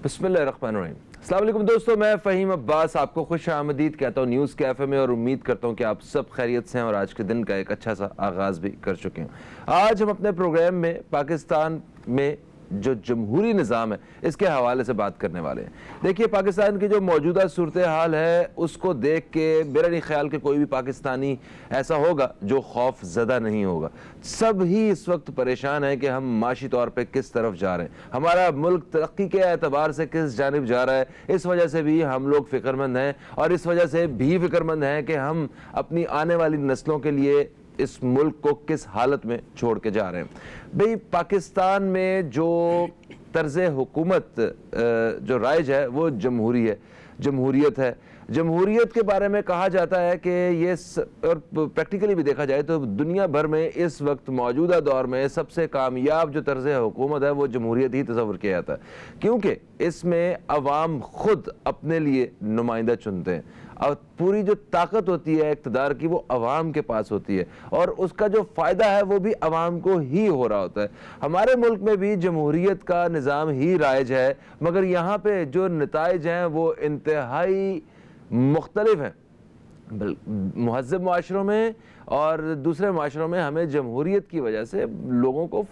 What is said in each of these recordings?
بسم اللہ الرحمن الرحیم۔ السلام علیکم دوستو، میں فہیم عباس آپ کو خوش آمدید کہتا ہوں نیوز کیفے میں، اور امید کرتا ہوں کہ آپ سب خیریت سے ہیں اور آج کے دن کا ایک اچھا سا آغاز بھی کر چکے ہیں۔ آج ہم اپنے پروگرام میں پاکستان میں جو جمہوری نظام ہے اس کے حوالے سے بات کرنے والے ہیں۔ دیکھیے، پاکستان کی جو موجودہ صورتحال ہے اس کو دیکھ کے میرا نہیں خیال کہ کوئی بھی پاکستانی ایسا ہوگا جو خوف زدہ نہیں ہوگا۔ سب ہی اس وقت پریشان ہیں کہ ہم معاشی طور پہ کس طرف جا رہے ہیں، ہمارا ملک ترقی کے اعتبار سے کس جانب جا رہا ہے۔ اس وجہ سے بھی ہم لوگ فکر مند ہیں، اور اس وجہ سے بھی فکر مند ہیں کہ ہم اپنی آنے والی نسلوں کے لیے اس ملک کو کس حالت میں چھوڑ کے جا رہے ہیں۔ بھئی پاکستان میں جو طرز حکومت جو رائج ہے وہ جمہوریت ہے۔ جمہوریت کے بارے میں کہا جاتا ہے کہ یہ اور پریکٹیکلی بھی دیکھا جائے تو دنیا بھر میں اس وقت موجودہ دور میں سب سے کامیاب جو طرز حکومت ہے وہ جمہوریت ہی تصور کیا جاتا ہے، کیونکہ اس میں عوام خود اپنے لیے نمائندہ چنتے ہیں، اور پوری جو طاقت ہوتی ہے اقتدار کی وہ عوام کے پاس ہوتی ہے، اور اس کا جو فائدہ ہے وہ بھی عوام کو ہی ہو رہا ہوتا ہے۔ ہمارے ملک میں بھی جمہوریت کا نظام ہی رائج ہے، مگر یہاں پہ جو نتائج ہیں وہ انتہائی مختلف ہیں۔ مہذب معاشروں میں اور دوسرے معاشروں میں ہمیں جمہوریت کی وجہ سے لوگوں کو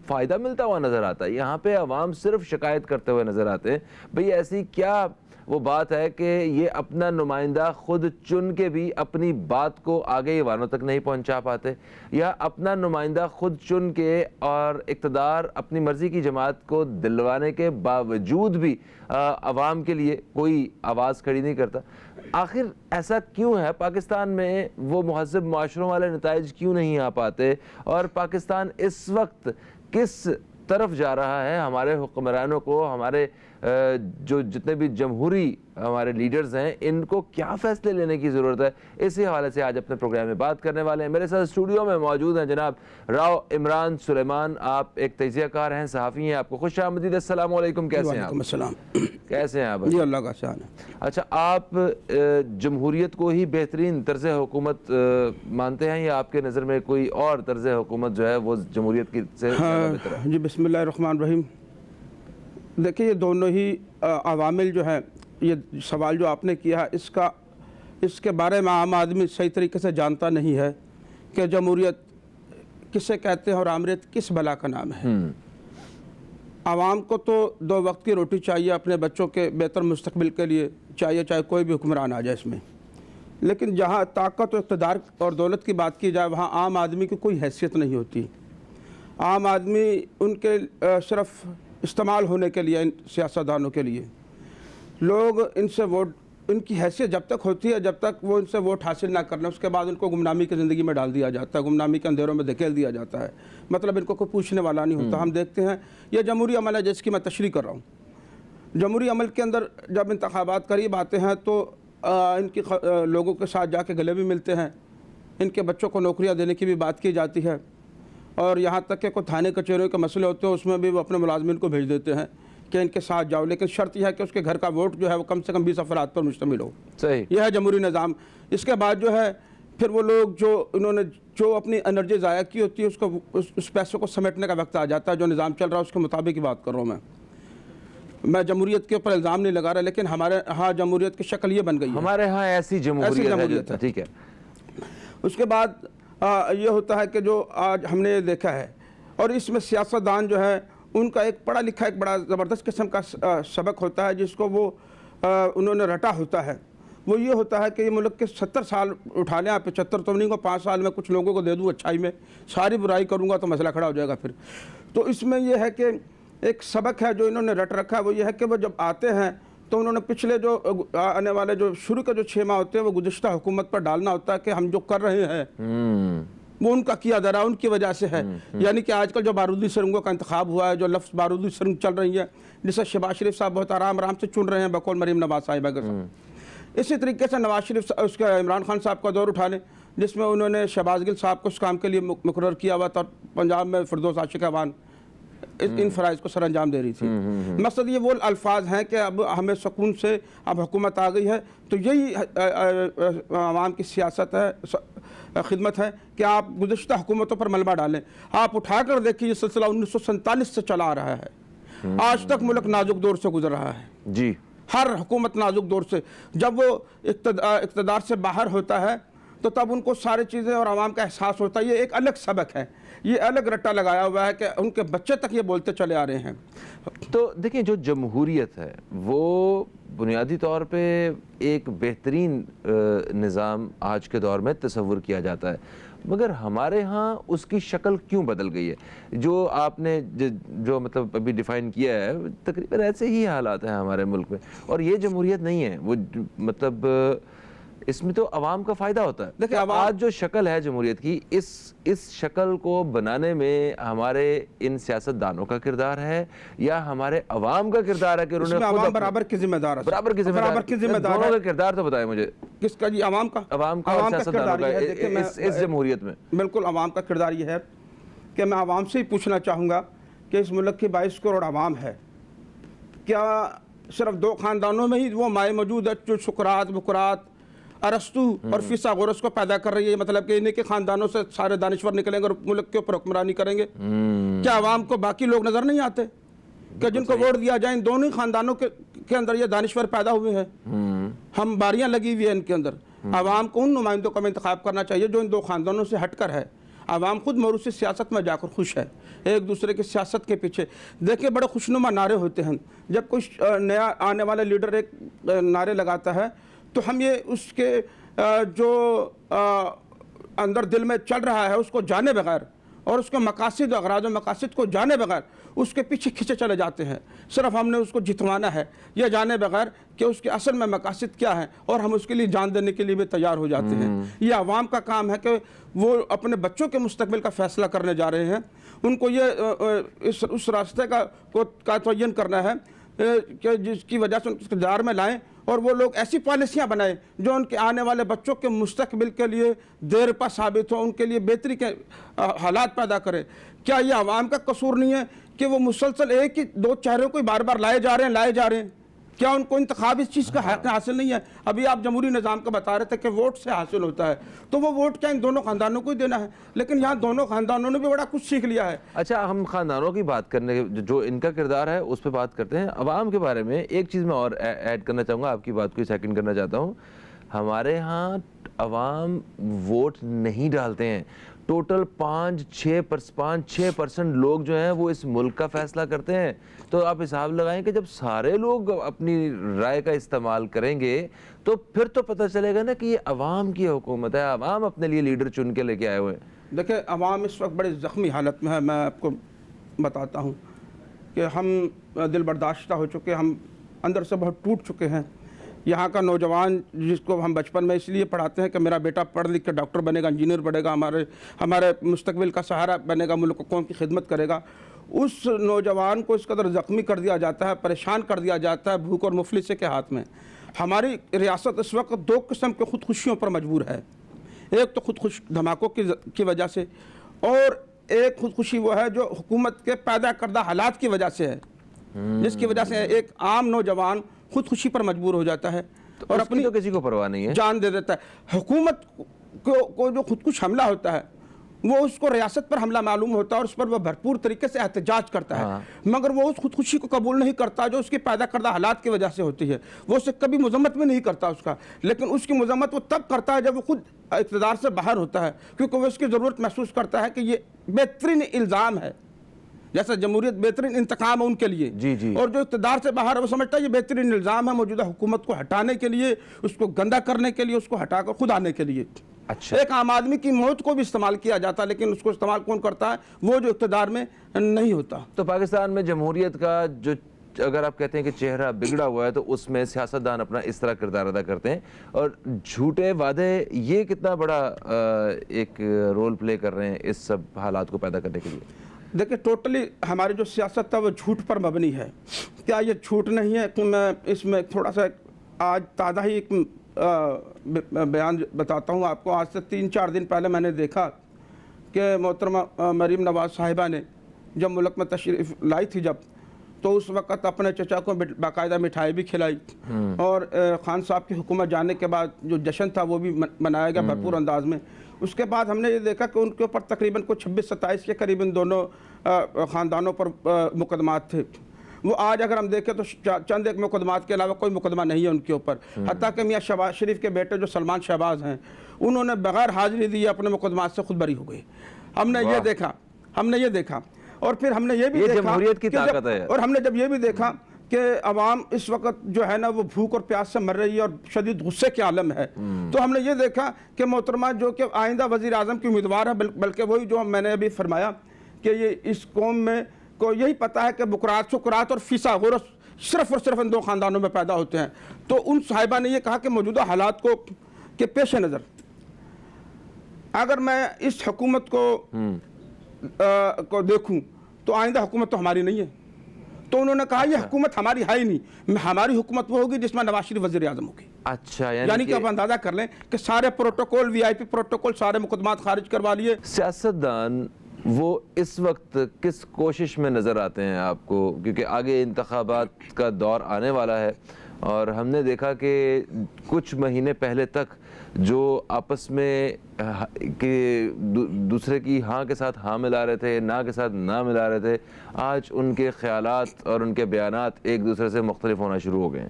فائدہ ملتا ہوا نظر آتا ہے، یہاں پہ عوام صرف شکایت کرتے ہوئے نظر آتے ہیں۔ بھئی ایسی کیا وہ بات ہے کہ یہ اپنا نمائندہ خود چن کے بھی اپنی بات کو آگے ایوانوں تک نہیں پہنچا پاتے، یا اپنا نمائندہ خود چن کے اور اقتدار اپنی مرضی کی جماعت کو دلوانے کے باوجود بھی عوام کے لیے کوئی آواز کھڑی نہیں کرتا؟ آخر ایسا کیوں ہے؟ پاکستان میں وہ مہذب معاشروں والے نتائج کیوں نہیں آ پاتے، اور پاکستان اس وقت کس طرف جا رہا ہے؟ ہمارے حکمرانوں کو، ہمارے جو جتنے بھی جمہوری ہمارے لیڈرز ہیں، ان کو کیا فیصلے لینے کی ضرورت ہے؟ اسی حوالے سے آج اپنے پروگرام میں بات کرنے والے ہیں۔ میرے ساتھ اسٹوڈیو میں موجود ہیں جناب راؤ عمران سلیمان، آپ ایک تجزیہ کار ہیں، صحافی ہیں، آپ کو خوش آمدید۔ السلام علیکم، کیسے ہیں آپ؟ وعلیکم السلام۔ کیسے ہیں آپ؟ جی اللہ کا شان ہے۔ اچھا، آپ جمہوریت کو ہی بہترین طرز حکومت مانتے ہیں، یا آپ کے نظر میں کوئی اور طرز حکومت جو ہے وہ جمہوریت کی سے زیادہ بہتر ہے؟ جی بسم اللہ الرحمن الرحیم۔ دیکھیے، یہ دونوں ہی عوامل جو ہیں، یہ سوال جو آپ نے کیا ہے اس کے بارے میں عام آدمی صحیح طریقے سے جانتا نہیں ہے کہ جمہوریت کسے کہتے ہیں اور آمریت کس بلا کا نام ہے۔ عوام کو تو 2 وقت کی روٹی چاہیے، اپنے بچوں کے بہتر مستقبل کے لیے چاہیے، چاہے کوئی بھی حکمران آ جائے اس میں، لیکن جہاں طاقت و اقتدار اور دولت کی بات کی جائے وہاں عام آدمی کی کوئی حیثیت نہیں ہوتی۔ عام آدمی ان کے صرف استعمال ہونے کے لیے، ان سیاستدانوں کے لیے لوگ ان سے ووٹ، ان کی حیثیت جب تک ہوتی ہے، جب تک وہ ان سے ووٹ حاصل نہ کر لیں، اس کے بعد ان کو گمنامی کی زندگی میں ڈال دیا جاتا ہے، گمنامی کے اندھیروں میں دھکیل دیا جاتا ہے، مطلب ان کو کوئی پوچھنے والا نہیں ہوتا۔ ہم دیکھتے ہیں یہ جمہوری عمل ہے جس کی میں تشریح کر رہا ہوں۔ جمہوری عمل کے اندر جب انتخابات قریب آتے ہیں تو ان کی لوگوں کے ساتھ جا کے گلے بھی ملتے ہیں، ان کے بچوں کو نوکریاں دینے کی بھی بات کی جاتی ہے، اور یہاں تک کہ کوئی تھانے کچہریوں کے مسئلے ہوتے ہیں اس میں بھی وہ اپنے ملازمین کو بھیج دیتے ہیں کہ ان کے ساتھ جاؤ، لیکن شرط یہ ہے کہ اس کے گھر کا ووٹ جو ہے وہ کم سے کم 20 افراد پر مشتمل ہو۔ صحیح، یہ ہے جمہوری نظام۔ اس کے بعد جو ہے پھر وہ لوگ جو انہوں نے جو اپنی انرجی ضائع کی ہوتی ہے اس پیسوں کو سمیٹنے کا وقت آ جاتا ہے۔ جو نظام چل رہا ہے اس کے مطابق ہی بات کر رہا ہوں میں جمہوریت کے اوپر الزام نہیں لگا رہا، لیکن ہمارے ہاں جمہوریت کی شکل یہ بن گئی ہے، ہمارے ہاں ایسی جمہوریت ہے۔ ٹھیک ہے۔ اس کے بعد یہ ہوتا ہے کہ جو آج ہم نے دیکھا ہے، اور اس میں سیاستدان جو ہے ان کا ایک پڑھا لکھا ایک بڑا زبردست قسم کا سبق ہوتا ہے جس کو وہ انہوں نے رٹا ہوتا ہے۔ وہ یہ ہوتا ہے کہ یہ ملک کے 70 سال اٹھا لیں، 75 تو نہیں کو 5 سال میں کچھ لوگوں کو دے دوں اچھائی میں، ساری برائی کروں گا تو مسئلہ کھڑا ہو جائے گا پھر۔ تو اس میں یہ ہے کہ ایک سبق ہے جو انہوں نے رٹ رکھا ہے، وہ یہ ہے کہ وہ جب آتے ہیں تو انہوں نے پچھلے جو آنے والے جو شروع کے جو 6 ماہ ہوتے ہیں وہ گزشتہ حکومت پر ڈالنا ہوتا ہے کہ ہم جو کر رہے ہیں وہ ان کا کیا درا ان کی وجہ سے ہے۔ یعنی کہ آج کل جو بارودی سرنگوں کا انتخاب ہوا ہے، جو لفظ بارودی سرنگ چل رہی ہے، جسے شہباز شریف صاحب بہت آرام سے چن رہے ہیں بقول مریم نواز صاحبہ کے ساتھ، اسی طریقے سے نواز شریف اس کا عمران خان صاحب کا دور اٹھا لیں جس میں انہوں نے شہباز گل صاحب کو اس کام کے لیے مقرر کیا ہوا تھا، پنجاب میں فردوس عاشق اعوان ان فرائض کو سر انجام دے رہی تھی۔ مقصد یہ وہ الفاظ ہیں کہ اب ہمیں سکون سے اب حکومت آ گئی ہے، تو یہی عوام کی سیاست ہے، خدمت ہے کہ آپ گزشتہ حکومتوں پر ملبہ ڈالیں۔ آپ اٹھا کر دیکھیے یہ سلسلہ 1947 سے چلا آ رہا ہے، आज तक मुल्क नाजुक दौर से गुजर रहा है। जी, हर हुकूमत नाजुक दौर से, जब वो इक़्तिदार से बाहर होता है तो तब उनको सारी चीज़ें और आवाम का एहसास होता है। ये एक अलग सबक है, ये अलग रट्टा लगाया हुआ है कि उनके बच्चे तक ये बोलते चले आ रहे हैं। तो देखिए, जो जमहूरियत है वो बुनियादी तौर पे एक बेहतरीन निज़ाम आज के दौर में तस्वुर किया जाता है, मगर हमारे यहाँ उसकी शक्ल क्यों बदल गई है? जो आपने जो मतलब अभी डिफ़ाइन किया है, तकरीबन ऐसे ही हालात हैं हमारे मुल्क में, और ये जमहूरियत नहीं है। वो मतलब इसमें तो अवाम का फ़ायदा होता है। देखिए, अब आज जो शक्ल है जमहूरियत की, इस शक्ल को बनाने में हमारे इन सियासतदानों का किरदार है या हमारे अवाम का किरदार है कि उन्होंने खुद बराबर की जिम्मेदार है। बराबर की जिम्मेदार दोनों का किरदार तो बताएं मुझे। किसका जी? अवाम का और सियासतदानों का इस जमहूरियत में। बिल्कुल अवाम का किरदार ये है कि मैं अवाम से ही पूछना चाहूँगा कि इस मुल्क की 22 करोड़ अवाम है, क्या सिर्फ 2 ख़ानदानों में ही वो माए मौजूद है जो सुकरात, बुकरात, अरस्तु और फिसागोरस को पैदा कर रही है? मतलब कि इन्हीं के खानदानों से सारे दानिश्वर निकलेंगे और मुल्क के ऊपर हुक्मरानी करेंगे। क्या आवाम को बाकी लोग नजर नहीं आते कि जिनको वोट दिया जाए इन दोनों ही खानदानों के अंदर ये दानिश्वर पैदा हुए हैं? हम बारियां लगी हुई है इनके अंदर। आवाम को उन नुमाइंदों का इंतखाब करना चाहिए जो इन 2 खानदानों से हटकर है। आवाम खुद मौरूसी सियासत में जाकर खुश है, एक दूसरे की सियासत के पीछे। देखिए, बड़े खुशनुमा नारे होते हैं। जब कुछ नया आने वाला लीडर एक नारे लगाता है तो हम ये उसके जो अंदर दिल में चल रहा है उसको जाने बगैर और उसके मकासद अगराज व मकासद को जाने बगैर उसके पीछे खींचे चले जाते हैं। सिर्फ हमने उसको जितवाना है, यह जाने बगैर कि उसके असल में मकासद क्या है, और हम उसके लिए जान देने के लिए भी तैयार हो जाते हैं। ये आवाम का काम है कि वो अपने बच्चों के मुस्तकबिल का फ़ैसला करने जा रहे हैं। उनको ये उस रास्ते का तयन करना है कि जिसकी वजह से उनको इक़्तिदार में लाएं और वो लोग ऐसी पॉलिसियां बनाएं जो उनके आने वाले बच्चों के मुस्तकबिल के लिए देर पा साबित हो, उनके लिए बेहतरी के हालात पैदा करें। क्या ये आवाम का कसूर नहीं है कि वो मुसलसल एक ही 2 चेहरों को बार बार लाए जा रहे हैं? क्या उनको इंतखाब इस चीज़ का हक हासिल नहीं है? अभी आप जमहूरी निज़ाम का बता रहे थे कि वोट से हासिल होता है, तो वो वोट क्या इन दोनों ख़ानदानों को ही देना है? लेकिन यहाँ दोनों ख़ानदानों ने भी बड़ा कुछ सीख लिया है। अच्छा, हम ख़ानदानों की बात करने जो इनका किरदार है उस पर बात करते हैं। अवाम के बारे में एक चीज़ मैं और ऐड करना चाहूँगा, आपकी बात को सेकंड करना चाहता हूँ। हमारे यहाँ अवाम वोट नहीं डालते हैं। टोटल 5-6% लोग जो हैं वो इस मुल्क का फ़ैसला करते हैं। तो आप हिसाब लगाएं कि जब सारे लोग अपनी राय का इस्तेमाल करेंगे तो फिर तो पता चलेगा ना कि ये अवाम की हुकूमत है, अवाम अपने लिए लीडर चुन के लेके आए हुए हैं। देखिए, अवाम इस वक्त बड़ी ज़ख्मी हालत में है। मैं आपको बताता हूँ कि हम दिल बर्दाश्ता हो चुके, हम अंदर से बहुत टूट चुके हैं। यहाँ का नौजवान जिसको हम बचपन में इसलिए पढ़ाते हैं कि मेरा बेटा पढ़ लिख के डॉक्टर बनेगा, इंजीनियर बनेगा, हमारे मुस्तकबिल का सहारा बनेगा, मुल्क कौम की खिदमत करेगा, उस नौजवान को इस कदर ज़ख्मी कर दिया जाता है, परेशान कर दिया जाता है भूख और मुफलिसी के हाथ में। हमारी रियासत इस वक्त 2 किस्म के खुदकुशियों पर मजबूर है। एक तो खुदकुश धमाकों की वजह से, और एक खुदकुशी वो है जो हुकूमत के पैदा करदा हालात की वजह से है, जिसकी वजह से एक आम नौजवान खुदकुशी पर मजबूर हो जाता है और अपनी तो किसी को परवाह नहीं है, जान दे देता है। हुकूमत को जो खुदकुश हमला होता है वो उसको रियासत पर हमला मालूम होता है और उस पर वो भरपूर तरीके से एहतजाज करता है, मगर वो उस खुदकुशी को कबूल नहीं करता जो उसकी पैदा करदा हालात की वजह से होती है। वो उसे कभी मजम्मत भी नहीं करता उसका, लेकिन उसकी मजम्मत वो तब करता है जब वो खुद इक़्तिदार से बाहर होता है, क्योंकि वो इसकी ज़रूरत महसूस करता है कि ये बेहतरीन इल्ज़ाम है। जैसा जमहूरियत बेहतरीन इंतकाम है उनके लिए, जी। और जो इक़्तिदार से बाहर है वो समझता है ये बेहतरीन इल्ज़ाम है मौजूदा हुकूमत को हटाने के लिए, उसको गंदा करने के लिए, उसको हटाकर खुद आने के लिए। अच्छा, एक आम आदमी की मौत को भी इस्तेमाल किया जाता है, लेकिन उसको इस्तेमाल कौन करता है? वो जो इक़्तिदार में नहीं होता। तो पाकिस्तान में जमहूरियत का जो, अगर आप कहते हैं कि चेहरा बिगड़ा हुआ है, तो उसमें सियासतदान अपना इस तरह किरदार अदा करते हैं, और झूठे वादे ये कितना बड़ा एक रोल प्ले कर रहे हैं इस सब हालात को पैदा करने के लिए? देखिए, टोटली हमारी जो सियासत है वो झूठ पर मबनी है। क्या ये झूठ नहीं है कि मैं इसमें थोड़ा सा आज ताज़ा ही एक बयान बताता हूँ आपको। आज से 3-4 दिन पहले मैंने देखा कि मोहतरमा मरीम नवाज़ साहिबा ने जब मुल्क में तशरीफ़ लाई थी जब, तो उस वक़्त अपने चचा को बाकायदा मिठाई भी खिलाई, और खान साहब की हुकूमत जाने के बाद जो जश्न था वो भी मनाया गया भरपूर अंदाज में। उसके बाद हमने ये देखा कि उनके ऊपर तकरीबन कुछ 26-27 के करीबन दोनों ख़ानदानों पर मुकदमात थे। وہ آج اگر ہم دیکھیں تو چند ایک مقدمات کے علاوہ کوئی مقدمہ نہیں ہے ان کے اوپر، حتیٰ کہ میاں شہباز شریف کے بیٹے جو سلمان شہباز ہیں انہوں نے بغیر حاضری دیے اپنے مقدمات سے خود بری ہو گئے. ہم نے یہ دیکھا اور پھر ہم نے یہ بھی دیکھا جمہوریت کی طاقت ہے. اور ہم نے جب یہ بھی دیکھا کہ عوام اس وقت جو ہے نا وہ بھوک اور پیاس سے مر رہی ہے اور شدید غصے کے عالم ہے، تو ہم نے یہ دیکھا کہ محترمہ جو کہ آئندہ وزیر اعظم کی امیدوار ہے، بلکہ وہی جو میں نے ابھی فرمایا کہ یہ اس قوم میں کو یہی پتہ ہے کہ بکرات سکرات اور فیثاغورس صرف اور صرف ان دو خاندانوں میں پیدا ہوتے ہیں. تو ان صاحبہ نے یہ کہا کہ موجودہ حالات کو کے پیش نظر اگر میں اس حکومت کو دیکھوں تو آئندہ حکومت تو ہماری نہیں ہے. تو انہوں نے کہا یہ حکومت ہماری ہے ہی نہیں، ہماری حکومت وہ ہوگی جس میں نواز شریف وزیر اعظم ہوگی. اچھا، یعنی کہ آپ اندازہ کر لیں کہ سارے پروٹوکول وی آئی پی پروٹوکول سارے مقدمات خارج کروا لیے. سیاستدان وہ اس وقت کس کوشش میں نظر آتے ہیں آپ کو، کیونکہ آگے انتخابات کا دور آنے والا ہے اور ہم نے دیکھا کہ کچھ مہینے پہلے تک جو آپس میں کہ دوسرے کی ہاں کے ساتھ ہاں ملا رہے تھے، نہ کے ساتھ نہ ملا رہے تھے، آج ان کے خیالات اور ان کے بیانات ایک دوسرے سے مختلف ہونا شروع ہو گئے ہیں.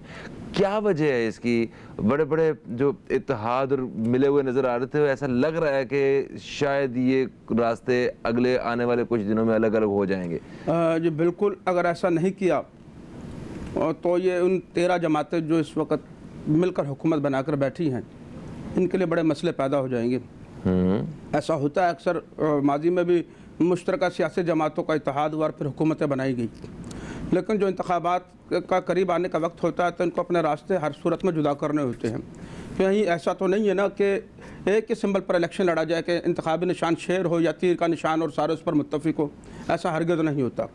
کیا وجہ ہے اس کی؟ بڑے بڑے جو اتحاد اور ملے ہوئے نظر آ رہے تھے، ایسا لگ رہا ہے کہ شاید یہ راستے اگلے آنے والے کچھ دنوں میں الگ الگ ہو جائیں گے. جی بالکل، اگر ایسا نہیں کیا تو یہ ان 13 جماعتیں جو اس وقت مل کر حکومت بنا کر بیٹھی ہیں ان کے لیے بڑے مسئلے پیدا ہو جائیں گے. ایسا ہوتا ہے اکثر، ماضی میں بھی مشترکہ سیاسی جماعتوں کا اتحاد ہوا اور پھر حکومتیں بنائی گئی، لیکن جو انتخابات کا قریب آنے کا وقت ہوتا ہے تو ان کو اپنے راستے ہر صورت میں جدا کرنے ہوتے ہیں. کہیں ایسا تو نہیں ہے نا کہ ایک ہی سمبل پر الیکشن لڑا جائے کہ انتخابی نشان شیر ہو یا تیر کا نشان اور سارے اس پر متفق ہو، ایسا ہرگز نہیں ہوتا.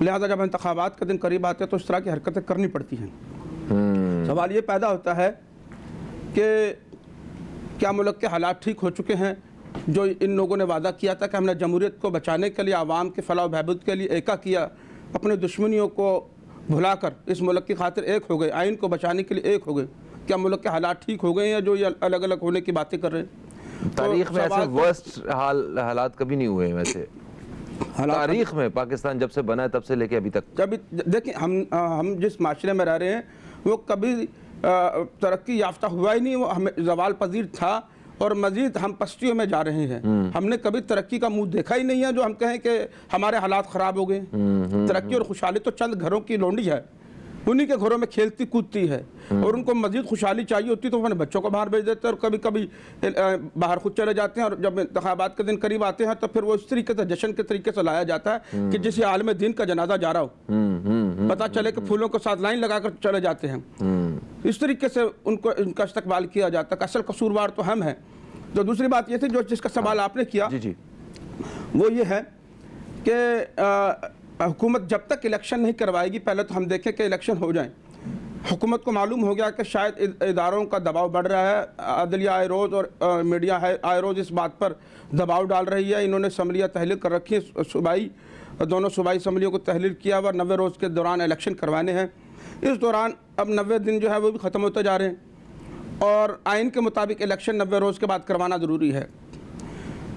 لہذا جب انتخابات کا دن قریب آتے ہیں تو اس طرح کی حرکتیں کرنی پڑتی ہیں. سوال یہ پیدا ہوتا ہے کہ کیا ملک کے حالات ٹھیک ہو چکے ہیں؟ جو ان لوگوں نے وعدہ کیا تھا کہ ہم نے جمہوریت کو بچانے کے لیے، عوام کے فلاح و بہبود کے لیے ایکا کیا، اپنے دشمنیوں کو بھلا کر اس ملک کی خاطر ایک ہو گئے، آئین کو بچانے کے لیے ایک ہو گئے، کیا ملک کے حالات ٹھیک ہو گئے ہیں یا جو یہ الگ الگ ہونے کی باتیں کر رہے ہیں؟ تاریخ میں ایسے ورسٹ حالات کبھی نہیں ہوئے ہیں ویسے تاریخ میں. پاکستان جب سے بنا ہے تب سے لے کے ابھی تک دیکھیں ہم جس معاشرے میں رہ رہے ہیں وہ کبھی ترقی یافتہ ہوا ہی نہیں، وہ ہمیں زوال پذیر تھا اور مزید ہم پستیوں میں جا رہے ہیں. ہم نے کبھی ترقی کا منہ دیکھا ہی نہیں ہے جو ہم کہیں کہ ہمارے حالات خراب ہو گئے. ترقی اور خوشحالی تو چند گھروں کی لونڈی ہے، انہی کے گھروں میں کھیلتی کودتی ہے، اور ان کو مزید خوشحالی چاہیے ہوتی تو وہ اپنے بچوں کو باہر بھیج دیتے ہیں اور کبھی کبھی باہر خود چلے جاتے ہیں. اور جب انتخابات کے دن قریب آتے ہیں تو پھر وہ اس طریقے سے جشن کے طریقے سے لایا جاتا ہے کہ جس عالم دین کا جنازہ جا رہا ہو، پتہ چلے کہ پھولوں کے ساتھ لائن لگا کر چلے جاتے ہیں. اس طریقے سے ان کا استقبال کیا جاتا ہے کہ اصل قصوروار تو ہم ہیں. تو دوسری بات یہ تھی جس کا سوال آپ نے کیا وہ یہ ہے کہ حکومت جب تک الیکشن نہیں کروائے گی، پہلے تو ہم دیکھیں کہ الیکشن ہو جائیں. حکومت کو معلوم ہو گیا کہ شاید اداروں کا دباؤ بڑھ رہا ہے، عدلیہ آئے روز اور میڈیا آئے روز اس بات پر دباؤ ڈال رہی ہے. انہوں نے اسمبلیاں تحلیل کر رکھی ہیں، صوبائی دونوں صوبائی اسمبلیوں کو تحلیل کیا اور 90 روز کے دوران الیکشن کروانے ہیں. اس دوران اب 90 دن جو ہے وہ بھی ختم ہوتے جا رہے ہیں اور آئین کے مطابق الیکشن 90 روز کے بعد کروانا ضروری ہے.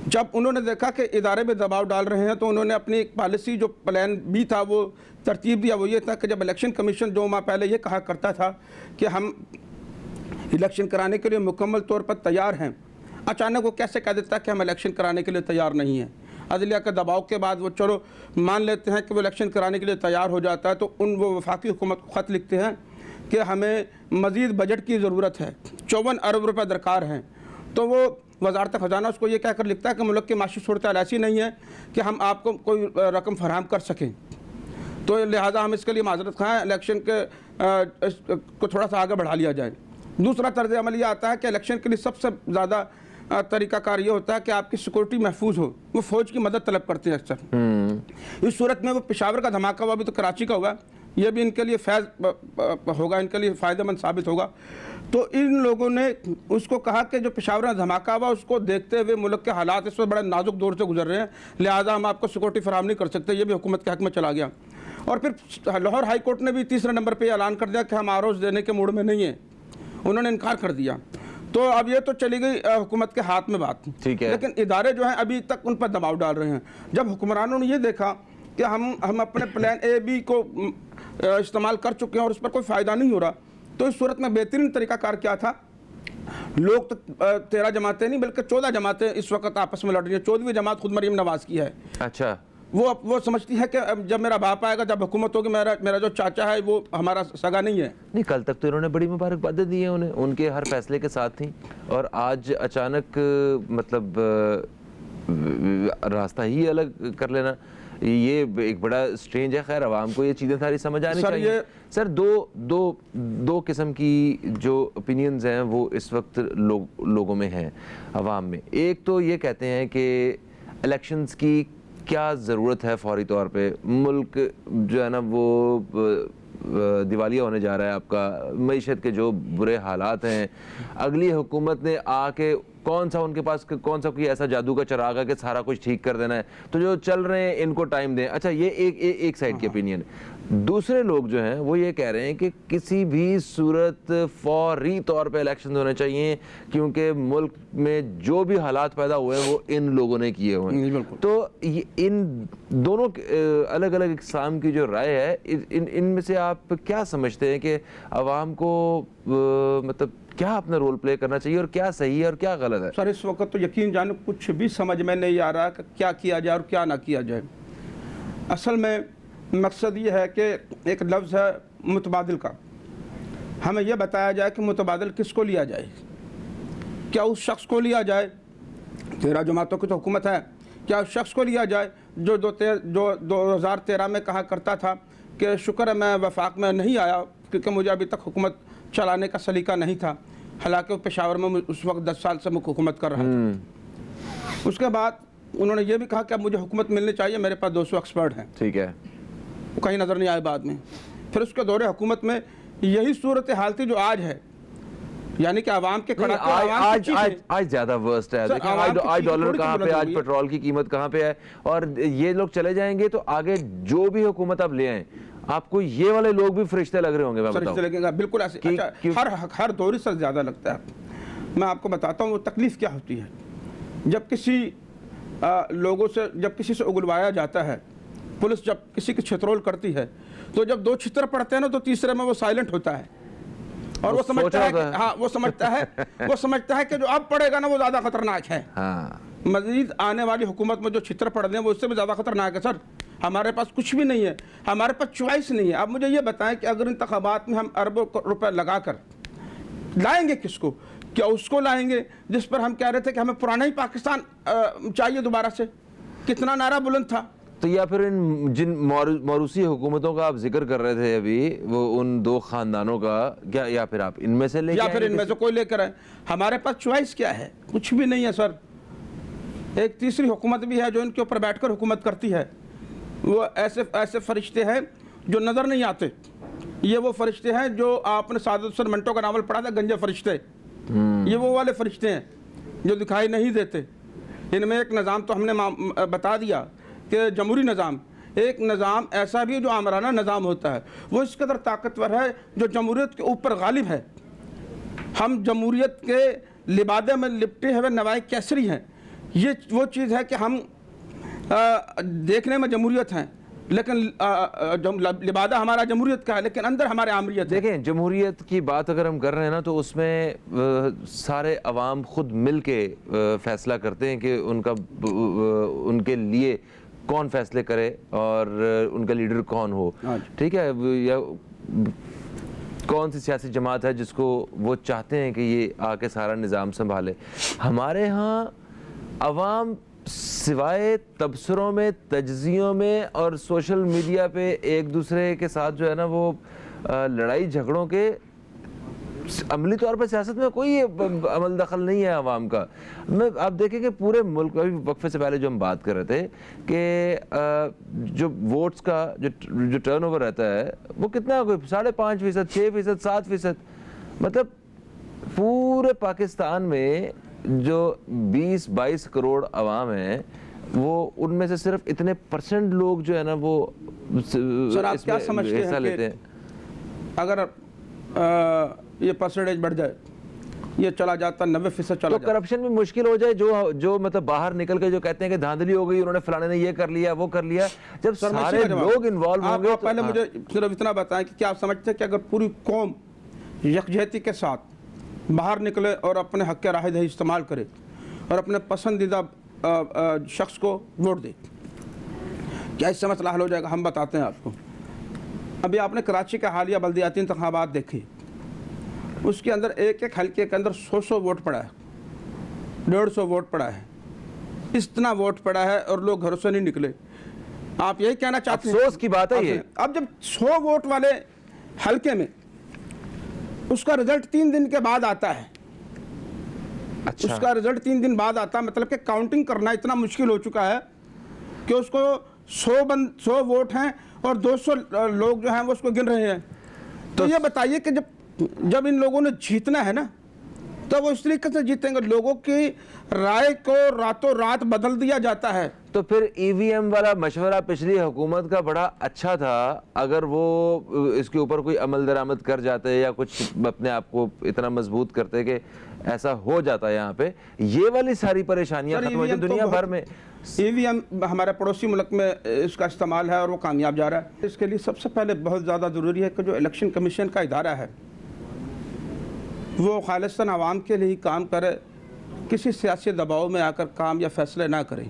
جب انہوں نے دیکھا کہ ادارے میں دباؤ ڈال رہے ہیں تو انہوں نے اپنی ایک پالیسی جو پلان بی تھا وہ ترتیب دیا. وہ یہ تھا کہ جب الیکشن کمیشن 2 ماہ پہلے یہ کہا کرتا تھا کہ ہم الیکشن کرانے کے لیے مکمل طور پر تیار ہیں، اچانک وہ کیسے کہہ دیتا کہ ہم الیکشن کرانے کے لیے تیار نہیں ہیں؟ عدلیہ کے دباؤ کے بعد وہ چلو مان لیتے ہیں کہ وہ الیکشن کرانے کے لیے تیار ہو جاتا ہے، تو وہ وفاقی حکومت کو خط لکھتے ہیں کہ ہمیں مزید بجٹ کی ضرورت ہے، 54 ارب روپے درکار ہیں. تو وہ وزارت خزانہ اس کو یہ کہہ کر لکھتا ہے کہ ملک کی معاشی صورتحال ایسی نہیں ہے کہ ہم آپ کو کوئی رقم فراہم کر سکیں، تو لہٰذا ہم اس کے لیے معذرت خواہ ہیں، الیکشن کو تھوڑا سا آگے بڑھا لیا جائے. دوسرا طرز عمل یہ آتا ہے کہ الیکشن کے لیے سب سے زیادہ طریقہ کار یہ ہوتا ہے کہ آپ کی سیکورٹی محفوظ ہو. وہ فوج کی مدد طلب کرتے ہیں اکثر. اس صورت میں وہ پشاور کا دھماکہ ہوا بھی تو کراچی کا ہوگا، یہ بھی ان کے لیے فیض ہوگا، ان کے لیے فائدہ مند ثابت ہوگا. تو ان لوگوں نے اس کو کہا کہ جو پشاور میں دھماکہ ہوا اس کو دیکھتے ہوئے ملک کے حالات اس وقت بڑے نازک دور سے گزر رہے ہیں، لہٰذا ہم آپ کو سیکورٹی فراہم نہیں کر سکتے. یہ بھی حکومت کے حق میں چلا گیا. اور پھر لاہور ہائی کورٹ نے بھی تیسرے نمبر پہ اعلان کر دیا کہ ہم آروز دینے کے موڈ میں نہیں ہیں، انہوں نے انکار کر دیا. تو اب یہ تو چلی گئی حکومت کے ہاتھ میں بات، لیکن ادارے جو ہیں ابھی تک ان پر دباؤ ڈال رہے ہیں. جب حکمرانوں نے یہ دیکھا کہ ہم اپنے پلان اے بی کو इस्तेमाल कर चुके हैं और उस पर कोई फ़ायदा नहीं हो रहा। तो इस सूरत में बेहतरीन तरीक़ाकार क्या था, लोग तो 13 जमातें नहीं बल्कि 14 जमातें इस वक्त आपस में लड़ रही हैं। 14वीं जमात खुद मरीम नवाज़ की है। अच्छा, वो समझती है कि अब जब मेरा बाप आएगा, जब हुकूमत होगी, मेरा जो चाचा है वो हमारा सगा नहीं है। नहीं, कल तक तो इन्होंने बड़ी मुबारकबादें दी हैं उन्हें, उनके हर फैसले के साथ थी, और आज अचानक मतलब रास्ता ही अलग कर लेना, ये एक बड़ा स्ट्रेंज है। खैर, आवाम को ये चीज़ें सारी समझ आनी चाहिए। सर, दो किस्म की जो ओपिनियंस हैं वो इस वक्त लोगों में हैं, आवाम में। एक तो ये कहते हैं कि इलेक्शंस की क्या ज़रूरत है फौरी तौर पे, मुल्क जो है ना वो दिवालिया होने जा रहा है आपका, मईशत के जो बुरे हालात हैं, अगली हुकूमत ने आके कौन सा उनके पास कौन सा कोई ऐसा जादू का चिराग है कि सारा कुछ ठीक कर देना है, तो जो चल रहे हैं इनको टाइम दें। अच्छा, ये एक साइड की ओपिनियन। दूसरे लोग जो हैं वो ये कह रहे हैं कि किसी भी सूरत फौरी तौर पे इलेक्शन होने चाहिए, क्योंकि मुल्क में जो भी हालात पैदा हुए हैं वो इन लोगों ने किए हुए हैं। तो ये इन दोनों अलग अलग इक़साम की जो राय है, इनमें से आप क्या समझते हैं कि आवाम को मतलब क्या अपना रोल प्ले करना चाहिए, और क्या सही है और क्या गलत है? सर, इस वक्त तो यकीन जानो कुछ भी समझ में नहीं आ रहा कि क्या किया जाए और क्या ना किया जाए। असल में मकसद ये है कि एक लफ्ज़ है मुतबादिल का, हमें यह बताया जाए कि मुतबादिल किसको लिया जाए। क्या उस शख्स को लिया जाए, 13 जमातों की तो हुकूमत है, क्या उस शख्स को लिया जाए जो 2013 में कहा करता था कि शुक्र है मैं वफाक में नहीं आया क्योंकि मुझे अभी तक हुकूमत चलाने का सलीका नहीं था, हालांकि वो पेशावर में उस वक्त 10 साल से मुख्य हुकूमत कर रहा था। उसके बाद उन्होंने ये भी कहा कि अब मुझे हुकूमत मिलनी चाहिए, मेरे पास 200 एक्सपर्ट हैं। ठीक है, वो कहीं नज़र नहीं आए बाद में। फिर उसके दौरे हुकूमत में यही सूरत हाल थी जो आज है, यानी कि आवाम के खड़ा आज ज़्यादा वर्स्ट है। देखिए, आज डॉलर कहाँ पे, आज पेट्रोल की कीमत कहाँ पे है, और ये लोग चले जाएंगे तो आगे जो भी हुकूमत आप ले आए, आपको ये वाले लोग भी फरिश्ते लग रहे होंगे। मैं फरिश्ते लगेगा, बिल्कुल ऐसे। अच्छा, हर दौर से ज़्यादा लगता है। मैं आपको बताता हूँ वो तकलीफ़ क्या होती है जब किसी लोगों से, जब किसी से उगलवाया जाता है। पुलिस जब किसी की छितरोल करती है तो जब 2 छितर पड़ते हैं ना, तो तीसरे में वो साइलेंट होता है और वो समझता है कि हाँ, वो समझता है कि जो अब पड़ेगा ना वो ज़्यादा खतरनाक है। मज़ीद आने वाली हुकूमत में जो छितर पड़ रहे हैं वो उससे भी ज़्यादा खतरनाक है। सर, हमारे पास कुछ भी नहीं है, हमारे पास चॉइस नहीं है। अब मुझे ये बताएं कि अगर इंतखाबात में हम अरबों रुपए लगा कर लाएंगे किसको? क्या उसको लाएंगे जिस पर हम कह रहे थे कि हमें पुराना ही पाकिस्तान चाहिए दोबारा से? कितना नारा बुलंद था। तो या फिर इन जिन मौरूसी हुकूमतों का आप जिक्र कर रहे थे अभी, वो उन 2 खानदानों का क्या, या फिर आप इनमें से लेकर, या फिर इनमें से कोई लेकर आए? हमारे पास चॉइस क्या है? कुछ भी नहीं है सर। एक तीसरी हुकूमत भी है जो इनके ऊपर बैठकर हुकूमत करती है। वो ऐसे फरिश्ते हैं जो नज़र नहीं आते। ये वो फरिश्ते हैं जो आपने सादत हुसैन मंटो का नावल पढ़ा था, गंजे फरिश्ते। ये वो वाले फरिश्ते हैं जो दिखाई नहीं देते। इनमें एक निज़ाम तो हमने बता दिया कि जमहूरी निज़ाम, एक निज़ाम ऐसा भी जो आमराना निज़ाम होता है, वो इस कदर ताकतवर है जो जमहूरियत के ऊपर गालिब है। हम जमहूरियत के लिबादे में लिपटे हुए नवाए कैसरी हैं। ये वो चीज़ है कि हम देखने में जमहूरियत हैं, लेकिन लिबादा हमारा जमहूरियत का है, लेकिन अंदर हमारे आमरीत। देखें, जमहूरियत की बात अगर हम कर रहे हैं ना, तो उसमें सारे अवाम खुद मिल के फैसला करते हैं कि उनके लिए कौन फैसले करे और उनका लीडर कौन हो। ठीक है, या कौन सी सियासी जमात है जिसको वो चाहते हैं कि ये आके सारा निज़ाम संभाले। हमारे यहाँ अवाम सिवाय तबसरों में, तज्ज़ियों में और सोशल मीडिया पे एक दूसरे के साथ जो है ना वो लड़ाई झगड़ों के, अमली तौर पर सियासत में कोई अमल दखल नहीं है आवाम का। मैं आप देखेंगे पूरे मुल्क, अभी वक्फे से पहले जो हम बात कर रहे थे कि जो वोट्स का जो टर्नओवर रहता है वो कितना, कोई 5.5%, 6%, 7%, मतलब पूरे पाकिस्तान में जो 20-22 करोड़ अवाम है, वो उनमें से सिर्फ इतने % लोग जो है ना वो इसमें हिस्सा लेते हैं। अगर ये परसेंटेज बढ़ जाए ये चला जाता, 90% चला तो जाता। करप्शन में मुश्किल हो जाए, जो मतलब बाहर निकल के जो कहते हैं कि धांधली हो गई, उन्होंने फलाने ने ये कर लिया वो कर लिया, जब सर, मैं सारे इसी का जवाब- लोग इन्वॉल्व आप होंगे पहले मुझे सिर्फ इतना बताएं कि क्या आप समझते हैं कि अगर पूरी कौम यकजहती के साथ बाहर निकले और अपने हक के राह दही इस्तेमाल करे और अपने पसंदीदा शख्स को वोट दे, क्या इससे मसला हल हो जाएगा? हम बताते हैं आपको। अभी आपने कराची के हालिया बल्दियाती इंतखाबात देखी, उसके अंदर एक एक हल्के के अंदर 100 वोट पड़ा है, 150 वोट पड़ा है, इतना वोट पड़ा है और लोग घरों से नहीं निकले। आप यही कहना चाहते हैं? अफसोस की बात है ये। अब जब 100 वोट वाले हल्के में उसका रिजल्ट 3 दिन के बाद आता है, अच्छा, उसका रिजल्ट 3 दिन बाद आता है, मतलब कि काउंटिंग करना इतना मुश्किल हो चुका है कि उसको 100 वोट हैं और 200 लोग जो हैं वो उसको गिन रहे हैं। तो ये बताइए कि जब इन लोगों ने जीतना है ना, तो वो इस तरीके से जीतेंगे? लोगों की राय को रातों रात बदल दिया जाता है। तो फिर ईवीएम वाला मशवरा पिछली हुकूमत का बड़ा अच्छा था, अगर वो इसके ऊपर कोई अमल दरामद कर जाते या कुछ अपने आप को इतना मजबूत करते कि ऐसा हो जाता है, यहाँ पे ये वाली सारी परेशानियां खत्म हो जाती दुनिया भर में। ईवीएम हमारे पड़ोसी मुल्क में इसका इस्तेमाल है और वो कामयाब जा रहा है। इसके लिए सबसे पहले बहुत ज़्यादा ज़रूरी है कि जो इलेक्शन कमीशन का इदारा है वो खालिस्तान आवाम के लिए ही काम करे, किसी सियासी दबाव में आकर काम या फैसले ना करें।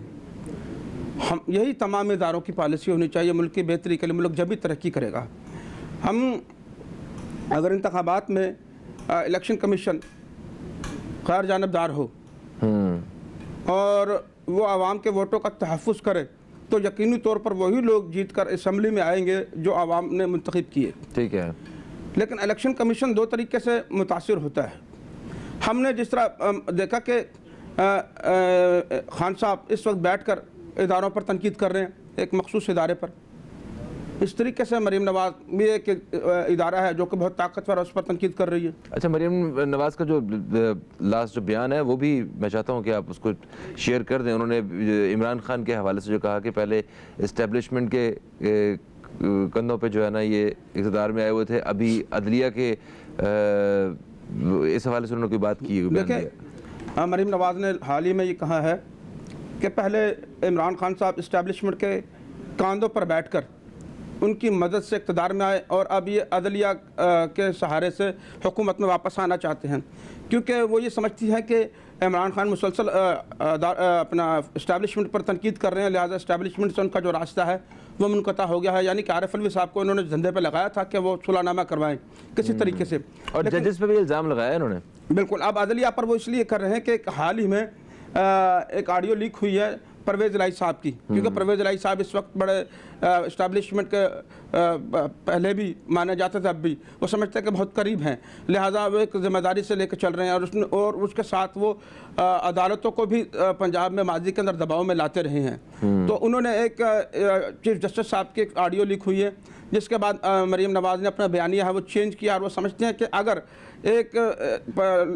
हम यही तमाम इदारों की पॉलिसी होनी चाहिए मुल्क की बेहतरी के लिए। मुल्क जब भी तरक्की करेगा। हम अगर इंतखाबात में इलेक्शन कमीशन गैर जानबदार हो और वो आवाम के वोटों का तहफ़्फ़ुज़ करे, तो यकीनी तौर पर वही लोग जीत कर असम्बली में आएंगे जो आवाम ने मुंतखब किए। ठीक है, लेकिन इलेक्शन कमीशन 2 तरीके से मुतासिर होता है। हमने जिस तरह देखा कि खान साहब इस वक्त बैठकर इदारों पर तनकीद कर रहे हैं, एक मखसूस इदारे पर, इस तरीके से मरीम नवाज भी एक इदारा है जो कि बहुत ताकतवर है, उस पर तनकीद कर रही है। अच्छा, मरीम नवाज का जो लास्ट जो बयान है वो भी मैं चाहता हूँ कि आप उसको शेयर कर दें। उन्होंने इमरान खान के हवाले से जो कहा कि पहले इस्टेब्लिशमेंट के कंधों पे जो है ना ये इक़्तिदार में आए हुए थे, अभी अदलिया के इस हवाले से उन्होंने कोई बात की? देखिए, मरीम नवाज ने हाल ही में ये कहा है कि पहले इमरान खान साहब इस्टेब्लिशमेंट के कंधों पर बैठकर उनकी मदद से इक़्तिदार में आए और अब ये अदलिया के सहारे से हुकूमत में वापस आना चाहते हैं, क्योंकि वो ये समझती हैं कि इमरान खान मुसलसल अपना इस्टेब्लिशमेंट पर तनकीद कर रहे हैं, लिहाजा इस्टेब्लिशमेंट से उनका जो रास्ता है वो मुनक़ता हो गया है। यानी कि आरिफ अलवी साहब को इन्होंने धंधे पर लगाया था कि वो सुलहनामा करवाएं किसी तरीके से, और जजेस पे भी इल्ज़ाम लगाया इन्होंने। बिल्कुल। अब अदलिया पर वो इसलिए कर रहे हैं कि हाल ही में एक ऑडियो लीक हुई है परवेज़ इलाही साहब की, क्योंकि परवेज़ इलाही साहब इस वक्त बड़े इस्टेब्लिशमेंट के पहले भी माने जाते थे, अब भी वो समझते हैं कि बहुत करीब हैं, लिहाजा वो एक ज़िम्मेदारी से लेकर चल रहे हैं और उसके साथ वो अदालतों को भी पंजाब में माजी के अंदर दबाव में लाते रहे हैं। तो उन्होंने एक चीफ जस्टिस साहब की एक ऑडियो लीक हुई है, जिसके बाद मरीम नवाज़ ने अपना बयानिया है वो चेंज किया और वो समझते हैं कि अगर एक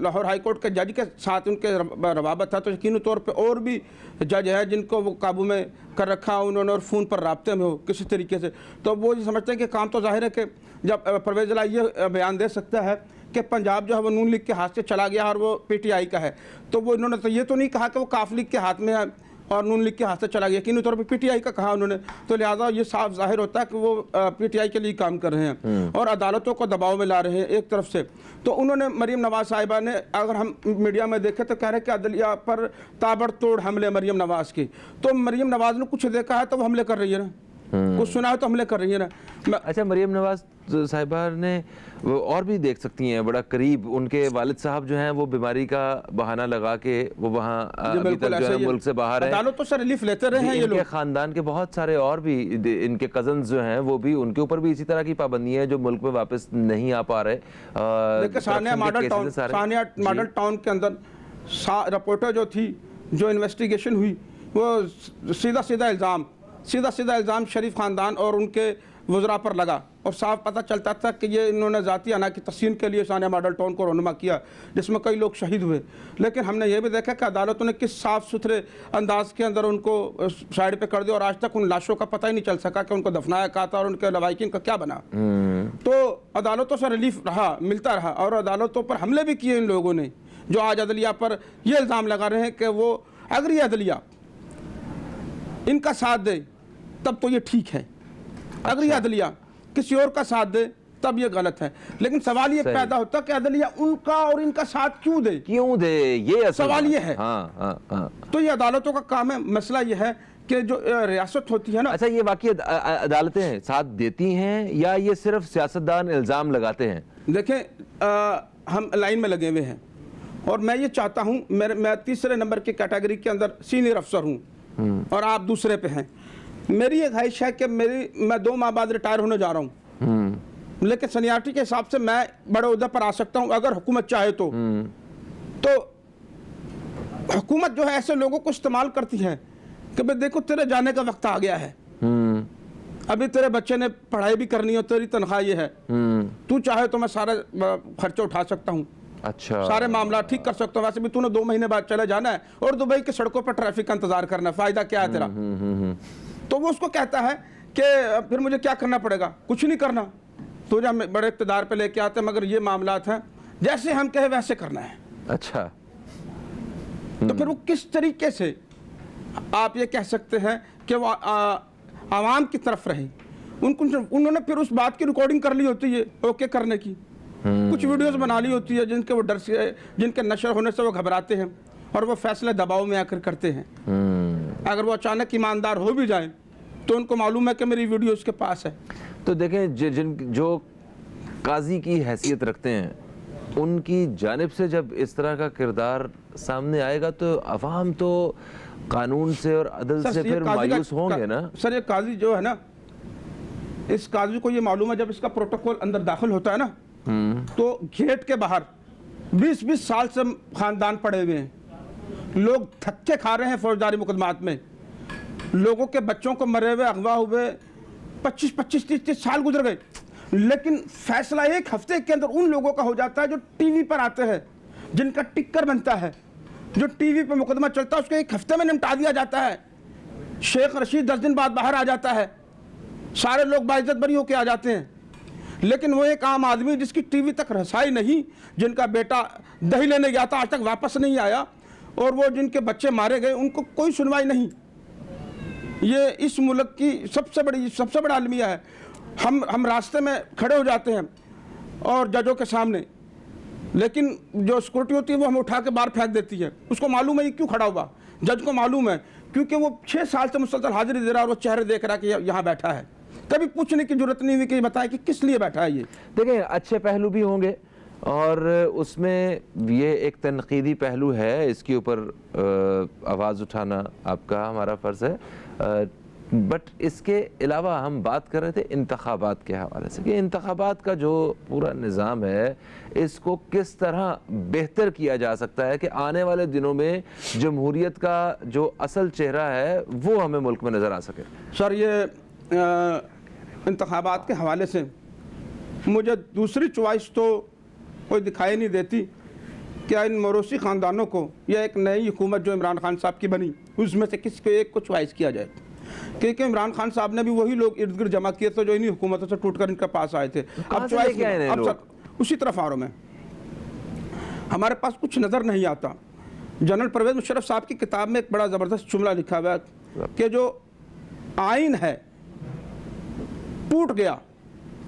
लाहौर हाई कोर्ट के जज के साथ उनके रवाबत था तो यकीनी तौर पे और भी जज है जिनको वो काबू में कर रखा उन्होंने और फ़ोन पर राब्ते में हो किसी तरीके से। तो वो ये समझते हैं कि काम तो जाहिर है कि जब परवेज़ इलाही ये बयान दे सकता है कि पंजाब जो है वो नून लीग के हाथ से चला गया और वो PTI का है, तो वो इन्होंने तो ये तो नहीं कहा कि वो काफ लीग के हाथ में है और नून लीग के हाथ से चला गया, यकीनी तौर पर PTI का कहा उन्होंने। तो लिहाजा ये साफ जाहिर होता है कि वो PTI के लिए काम कर रहे हैं और अदालतों को दबाव में ला रहे हैं एक तरफ से। तो उन्होंने मरीम नवाज साहिबा ने, अगर हम मीडिया में देखें तो कह रहे हैं कि अदलिया पर ताबड़तोड़ हमले मरीम नवाज की, तो मरीम नवाज ने कुछ देखा है तो वो हमले कर रही है ना, कुछ सुना है तो हमले कर रही है ना। अच्छा, मरीम नवाज साहिबा ने वो और भी देख सकती हैं, बड़ा करीब उनके वालिद साहब जो हैं वो बीमारी का बहाना लगा के वो वहाँ अभी तक जो है मुल्क से बाहर है, अदालतों से रिलीफ लेते रहे हैं ये इनके लोग। खानदान के बहुत सारे और भी इनके कजन्स जो हैं वो भी, उनके ऊपर भी इसी तरह की पाबंदियां हैं जो मुल्क में वापस नहीं आ पा रहे। देखिए, सानिया मॉडल टाउन के अंदर रिपोर्टर जो थी, जो इन्वेस्टिगेशन हुई, वो सीधा इल्ज़ाम शरीफ ख़ानदान और उनके वज़रा पर लगा और साफ पता चलता था कि ये इन्होंने ज़ाती अना की तस्सीन के लिए सानिया मॉडल टाउन को रहनुमा किया, जिसमें कई लोग शहीद हुए। लेकिन हमने ये भी देखा कि अदालतों ने किस साफ़ सुथरे अंदाज के अंदर उनको साइड पे कर दिया और आज तक उन लाशों का पता ही नहीं चल सका कि उनको दफनाया कहा था और उनके लवाकिन का क्या बना। तो अदालतों से रिलीफ मिलता रहा और अदालतों पर हमले भी किए इन लोगों ने, جو آج عدلیہ پر یہ الزام لگا رہے ہیں کہ وہ اگر یہ عدلیہ ان کا ساتھ دے تب تو یہ ٹھیک ہے، اگر یہ عدلیہ کسی اور کا ساتھ دے تب یہ غلط ہے. لیکن سوال یہ پیدا ہوتا ہے کہ عدلیہ ان کا اور ان کا ساتھ کیوں دے، یہ سوال یہ ہے. ہاں. تو یہ عدالتوں کا کام ہے. مسئلہ یہ ہے کہ جو ریاست ہوتی ہے نا. اچھا، یہ واقعی عدالتیں ساتھ دیتی ہیں یا یہ صرف سیاستدان الزام لگاتے ہیں؟ دیکھیں ہم لائن میں لگے ہوئے ہیں اور میں یہ چاہتا ہوں، میں تیسرے نمبر کی کیٹیگری کے اندر سینئر افسر ہوں اور آپ دوسرے پہ ہیں. میری یہ خواہش ہے کہ میں 2 ماہ بعد ریٹائر ہونے جا رہا ہوں، لیکن سینیارٹی کے حساب سے میں بڑے عہدے پر آ سکتا ہوں اگر حکومت چاہے تو حکومت جو ہے ایسے لوگوں کو استعمال کرتی ہے کہ بھئی دیکھو تیرے جانے کا وقت آ گیا ہے، ابھی تیرے بچے نے پڑھائی بھی کرنی ہے، تیری تنخواہ یہ ہے، تو چاہے تو میں سارا خرچہ اٹھا سکتا ہوں، اچھا، سارے معاملات ٹھیک کر سکتا ہوں. ویسے بھی تو نے 2 مہینے بعد چلے جانا ہے اور دبئی کی سڑکوں پر ٹریفک کا انتظار کرنا ہے، فائدہ کیا ہے تیرا؟ تو وہ اس کو کہتا ہے کہ پھر مجھے کیا کرنا پڑے گا؟ کچھ نہیں کرنا، تو جب بڑے اقتدار پہ لے کے آتے ہیں، مگر یہ معاملات ہیں جیسے ہم کہیں ویسے کرنا ہے. اچھا، تو پھر وہ کس طریقے سے آپ یہ کہہ سکتے ہیں کہ وہ عوام کی طرف رہے؟ انہوں نے پھر اس بات کی ریکارڈنگ کر لی ہوتی ہے اوکے کرنے کی، کچھ ویڈیوز بنا لی ہوتی ہے جن کے وہ ڈر سے، جن کے نشر ہونے سے وہ گھبراتے ہیں اور وہ فیصلے دباؤ میں آ کر کرتے ہیں. اگر وہ اچانک ایماندار ہو بھی جائیں تو ان کو معلوم ہے کہ میری ویڈیو اس کے پاس ہے. تو دیکھیں جو قاضی کی حیثیت رکھتے ہیں ان کی جانب سے جب اس طرح کا کردار سامنے آئے گا تو عوام تو قانون سے اور عدل سے پھر مایوس ہوں گے نا. سر یہ قاضی جو ہے نا، اس قاضی کو یہ معلوم ہے جب اس کا پروٹوکول اندر داخل ہوتا ہے نا تو گیٹ کے باہر 20 سال سے خاندان پڑے ہوئے ہیں، لوگ تھکے کھا رہے ہیں فوجداری مقدمات میں، لوگوں کے بچوں کو مرے ہوئے اغوا ہوئے 25 30 سال گزر گئے، لیکن فیصلہ 1 ہفتے کے اندر ان لوگوں کا ہو جاتا ہے جو ٹی وی پر آتے ہیں، جن کا ٹکر بنتا ہے، جو ٹی وی پہ مقدمہ چلتا ہے اس کو 1 ہفتے میں نمٹا دیا جاتا ہے. شیخ رشید 10 دن بعد باہر آ جاتا ہے، سارے لوگ باعزت بری ہو کے آ جاتے ہیں. لیکن وہ ایک عام آدمی جس کی ٹی وی تک رسائی نہیں، جن کا بیٹا دہی لینے گیا تھا آج تک واپس نہیں آیا، اور وہ جن کے بچے مارے گئے ان کو کوئی سنوائی نہیں. یہ اس ملک کی سب سے بڑا المیہ ہے. ہم راستے میں کھڑے ہو جاتے ہیں اور ججوں کے سامنے، لیکن جو سیکورٹی ہوتی ہے وہ ہمیں اٹھا کے باہر پھینک دیتی ہے. اس کو معلوم ہے یہ کیوں کھڑا ہوا، جج کو معلوم ہے کیونکہ وہ 6 سال سے مسلسل حاضری دے رہا ہے اور وہ چہرے دیکھ رہا ہے کہ یہاں بیٹھا ہے. کبھی پوچھنے کی ضرورت نہیں ہوئی کہ یہ بتائے کہ کس لیے بیٹھا ہے. یہ دیکھیں اچھے پہلو بھی ہوں گے اور اس میں یہ ایک تنقیدی پہلو ہے، اس کے اوپر آواز اٹھانا آپ کا ہمارا فرض ہے. بٹ اس کے علاوہ ہم بات کر رہے تھے انتخابات کے حوالے سے کہ انتخابات کا جو پورا نظام ہے اس کو کس طرح بہتر کیا جا سکتا ہے کہ آنے والے دنوں میں جمہوریت کا جو اصل چہرہ ہے وہ ہمیں ملک میں نظر آ سکے. سر یہ انتخابات کے حوالے سے مجھے دوسری چوائس تو کوئی دکھائی نہیں دیتی کہ ان موروثی خاندانوں کو یا ایک نئی حکومت جو عمران خان صاحب کی بنی اس میں سے کسی کو ایک کو چوائس کیا جائے، کیونکہ عمران خان صاحب نے بھی وہی لوگ ارد گرد جمع کیے تھے جو انہی حکومتوں سے ٹوٹ کر ان کے پاس آئے تھے. اب چوائس اسی طرف آ رہا ہوں میں. ہمارے پاس کچھ نظر نہیں آتا. جنرل پرویز مشرف صاحب کی کتاب میں ایک بڑا زبردست جملہ لکھا ہوا ہے کہ جو آئین ہے ٹوٹ گیا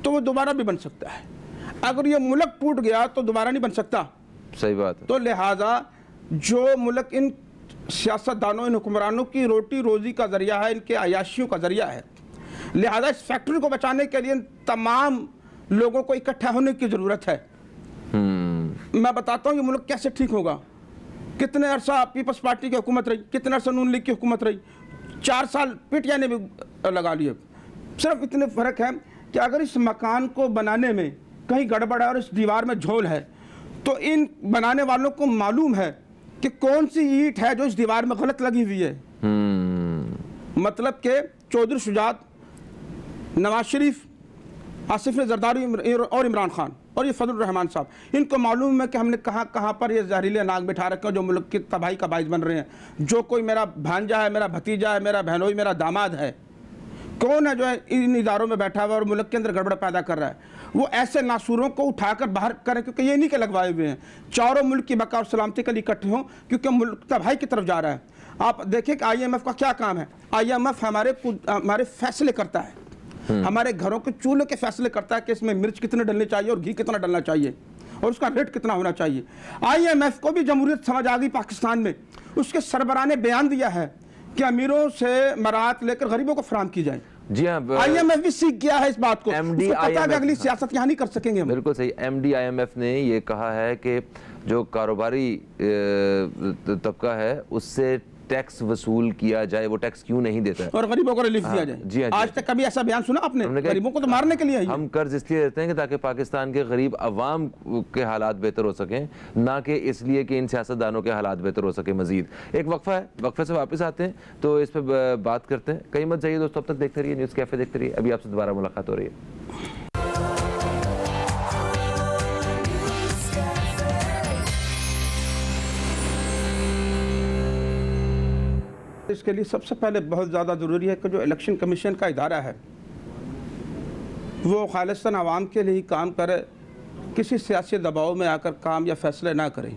تو وہ دوبارہ بھی بن سکتا ہے، اگر یہ ملک ٹوٹ گیا تو دوبارہ نہیں بن سکتا. صحیح بات ہے. تو لہٰذا جو ملک ان سیاستدانوں، ان حکمرانوں کی روٹی روزی کا ذریعہ ہے، ان کے عیاشیوں کا ذریعہ ہے، لہٰذا اس فیکٹری کو بچانے کے لیے تمام لوگوں کو اکٹھا ہونے کی ضرورت ہے. میں بتاتا ہوں یہ ملک کیسے ٹھیک ہوگا. کتنے عرصہ پیپلز پارٹی کی حکومت رہی، کتنے عرصہ نون لیگ کی حکومت رہی، 4 سال پی ٹی آئی نے بھی لگا لیے. صرف اتنے فرق ہے کہ اگر اس مکان کو بنانے میں کہیں گڑبڑ ہے اور اس دیوار میں جھول ہے تو ان بنانے والوں کو معلوم ہے کہ کون سی اینٹ ہے جو اس دیوار میں غلط لگی ہوئی ہے. مطلب کہ چودھری شجاعت، نواز شریف، آصف زرداری اور عمران خان اور یہ فضل الرحمان صاحب، ان کو معلوم ہے کہ ہم نے کہاں پر یہ زہریلے ناگ بٹھا رکھے ہیں جو ملک کی تباہی کا باعث بن رہے ہیں. جو کوئی میرا بھانجا ہے، میرا بھتیجا ہے، میرا بہنوئی، میرا داماد ہے، कौन है जो है इन इदारों में बैठा हुआ और मुल्क के अंदर गड़बड़ पैदा कर रहा है? वो ऐसे नासूरों को उठाकर बाहर करें, क्योंकि ये नहीं के लगवाए हुए हैं। चारों मुल्क की बका और सलामती के लिए इकट्ठे हों, क्योंकि मुल्क तबाही की तरफ जा रहा है। आप देखिए कि IMF का क्या काम है। IMF हमारे फैसले करता है, हमारे घरों के चूल्हे के फैसले करता है कि इसमें मिर्च कितने डलने चाहिए और घी कितना डलना चाहिए और उसका रेट कितना होना चाहिए। IMF को भी जमहूरियत समझ आ गई पाकिस्तान में। उसके सरबराह ने बयान दिया है कि अमीरों से मराहत लेकर गरीबों को फराहम की जाए। जी हाँ, IMF भी सीख गया है इस बात को। MD उसको पता है कि IMF अगली सियासत यहाँ नहीं कर सकेंगे हम। बिल्कुल सही। MD IMF ने ये कहा है कि जो कारोबारी तबका है उससे टैक्स वसूल किया जाए, वो टैक्स क्यों नहीं देता है, और गरीबों को रिलीफ दिया जाए। जी हाँ, आज तक कभी ऐसा बयान सुना आपने? गरीबों को तो मारने के लिए है। हम कर्ज इसलिए देते हैं कि ताकि पाकिस्तान के गरीब अवाम के हालात बेहतर हो सकें, ना कि इसलिए कि इन सियासतदानों के हालात बेहतर हो सके। मजीद एक वक्फा है, वक्फे से वापस आते हैं तो इस पर बात करते हैं। कहीं मत जाइए दोस्तों, अब तक देखते रहिए न्यूज़ कैफे, देखते रहिए। अभी आपसे दोबारा मुलाकात हो रही है। इसके लिए सबसे पहले बहुत ज़्यादा ज़रूरी है कि जो इलेक्शन कमीशन का इदारा है वो खालिस्तान आवाम के लिए ही काम करे, किसी सियासी दबाव में आकर काम या फैसले ना करें।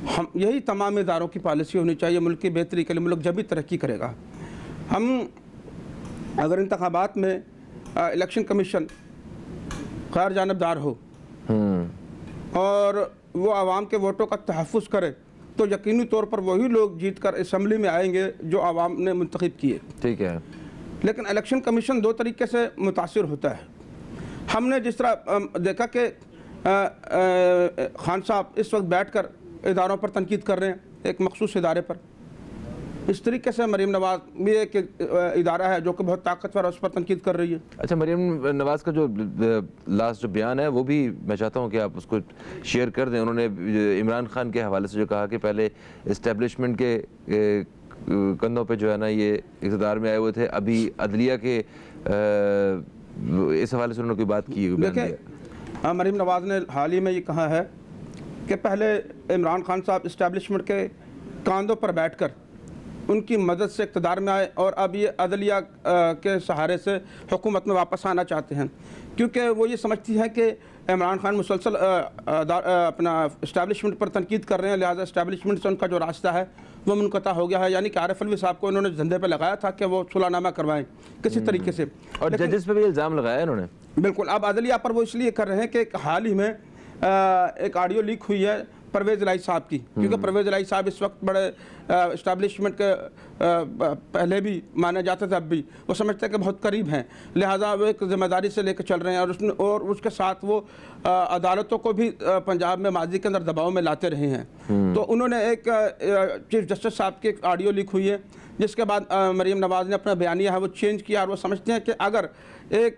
हम यही तमाम इदारों की पॉलिसी होनी चाहिए मुल्क की बेहतरी के लिए। मुल्क जब भी तरक्की करेगा। हम अगर इंतखाबात में इलेक्शन कमीशन गैर जानबदार हो और वो आवाम के वोटों का तहफ़्फ़ुज़ करे तो यकीनी तौर पर वही लोग जीत कर असम्बली में आएंगे जो आवाम ने मुंतखब किए। ठीक है। लेकिन इलेक्शन कमीशन दो तरीके से मुतासिर होता है। हमने जिस तरह देखा कि खान साहब इस वक्त बैठकर इदारों पर तनकीद कर रहे हैं, एक मखसूस इदारे पर। इस तरीके से मरीम नवाज भी एक इदारा है जो कि बहुत ताकतवर है, उस पर तनकीद कर रही है। अच्छा, मरीम नवाज का जो लास्ट जो बयान है वो भी मैं चाहता हूँ कि आप उसको शेयर कर दें। उन्होंने इमरान खान के हवाले से जो कहा कि पहले इस्टेब्लिशमेंट के कंधों पे जो है ना ये इक़्तिदार में आए हुए थे, अभी अदलिया के इस हवाले से उन्होंने कोई बात की? देखिए, मरीम नवाज ने हाल ही में ये कहा है कि पहले इमरान खान साहब इस्टेब्लिशमेंट के कंधों पर बैठकर उनकी मदद से इक़्तिदार में आए और अब ये अदलिया के सहारे से हुकूमत में वापस आना चाहते हैं, क्योंकि वो ये समझती हैं कि इमरान खान मुसलसल अपना इस्टेब्लिशमेंट पर तनकीद कर रहे हैं, लिहाजा इस्टेब्लिशमेंट से उनका जो रास्ता है वो मुनक़ता हो गया है। यानी कि आरिफ अलवी साहब को इन्होंने धंधे पर लगाया था कि वो सुलहनामा करवाएं किसी तरीके से, और जजेस पे भी इल्ज़ाम लगाया इन्होंने। बिल्कुल। अब अदलिया पर वो इसलिए कर रहे हैं कि हाल ही में एक ऑडियो लीक हुई है परवेज़ इलाही साहब की, क्योंकि परवेज़ इलाही साहब इस वक्त बड़े इस्टेब्लिशमेंट के पहले भी माने जाते थे, अब भी वो समझते हैं कि बहुत करीब हैं, लिहाजा वो एक ज़िम्मेदारी से लेकर चल रहे हैं। और उसके साथ वो अदालतों को भी पंजाब में माजी के अंदर दबाव में लाते रहे हैं। तो उन्होंने एक चीफ जस्टिस साहब की एक ऑडियो लीक हुई है, जिसके बाद मरीम नवाज़ ने अपना बयानिया है वो चेंज किया, और वो समझते हैं कि अगर एक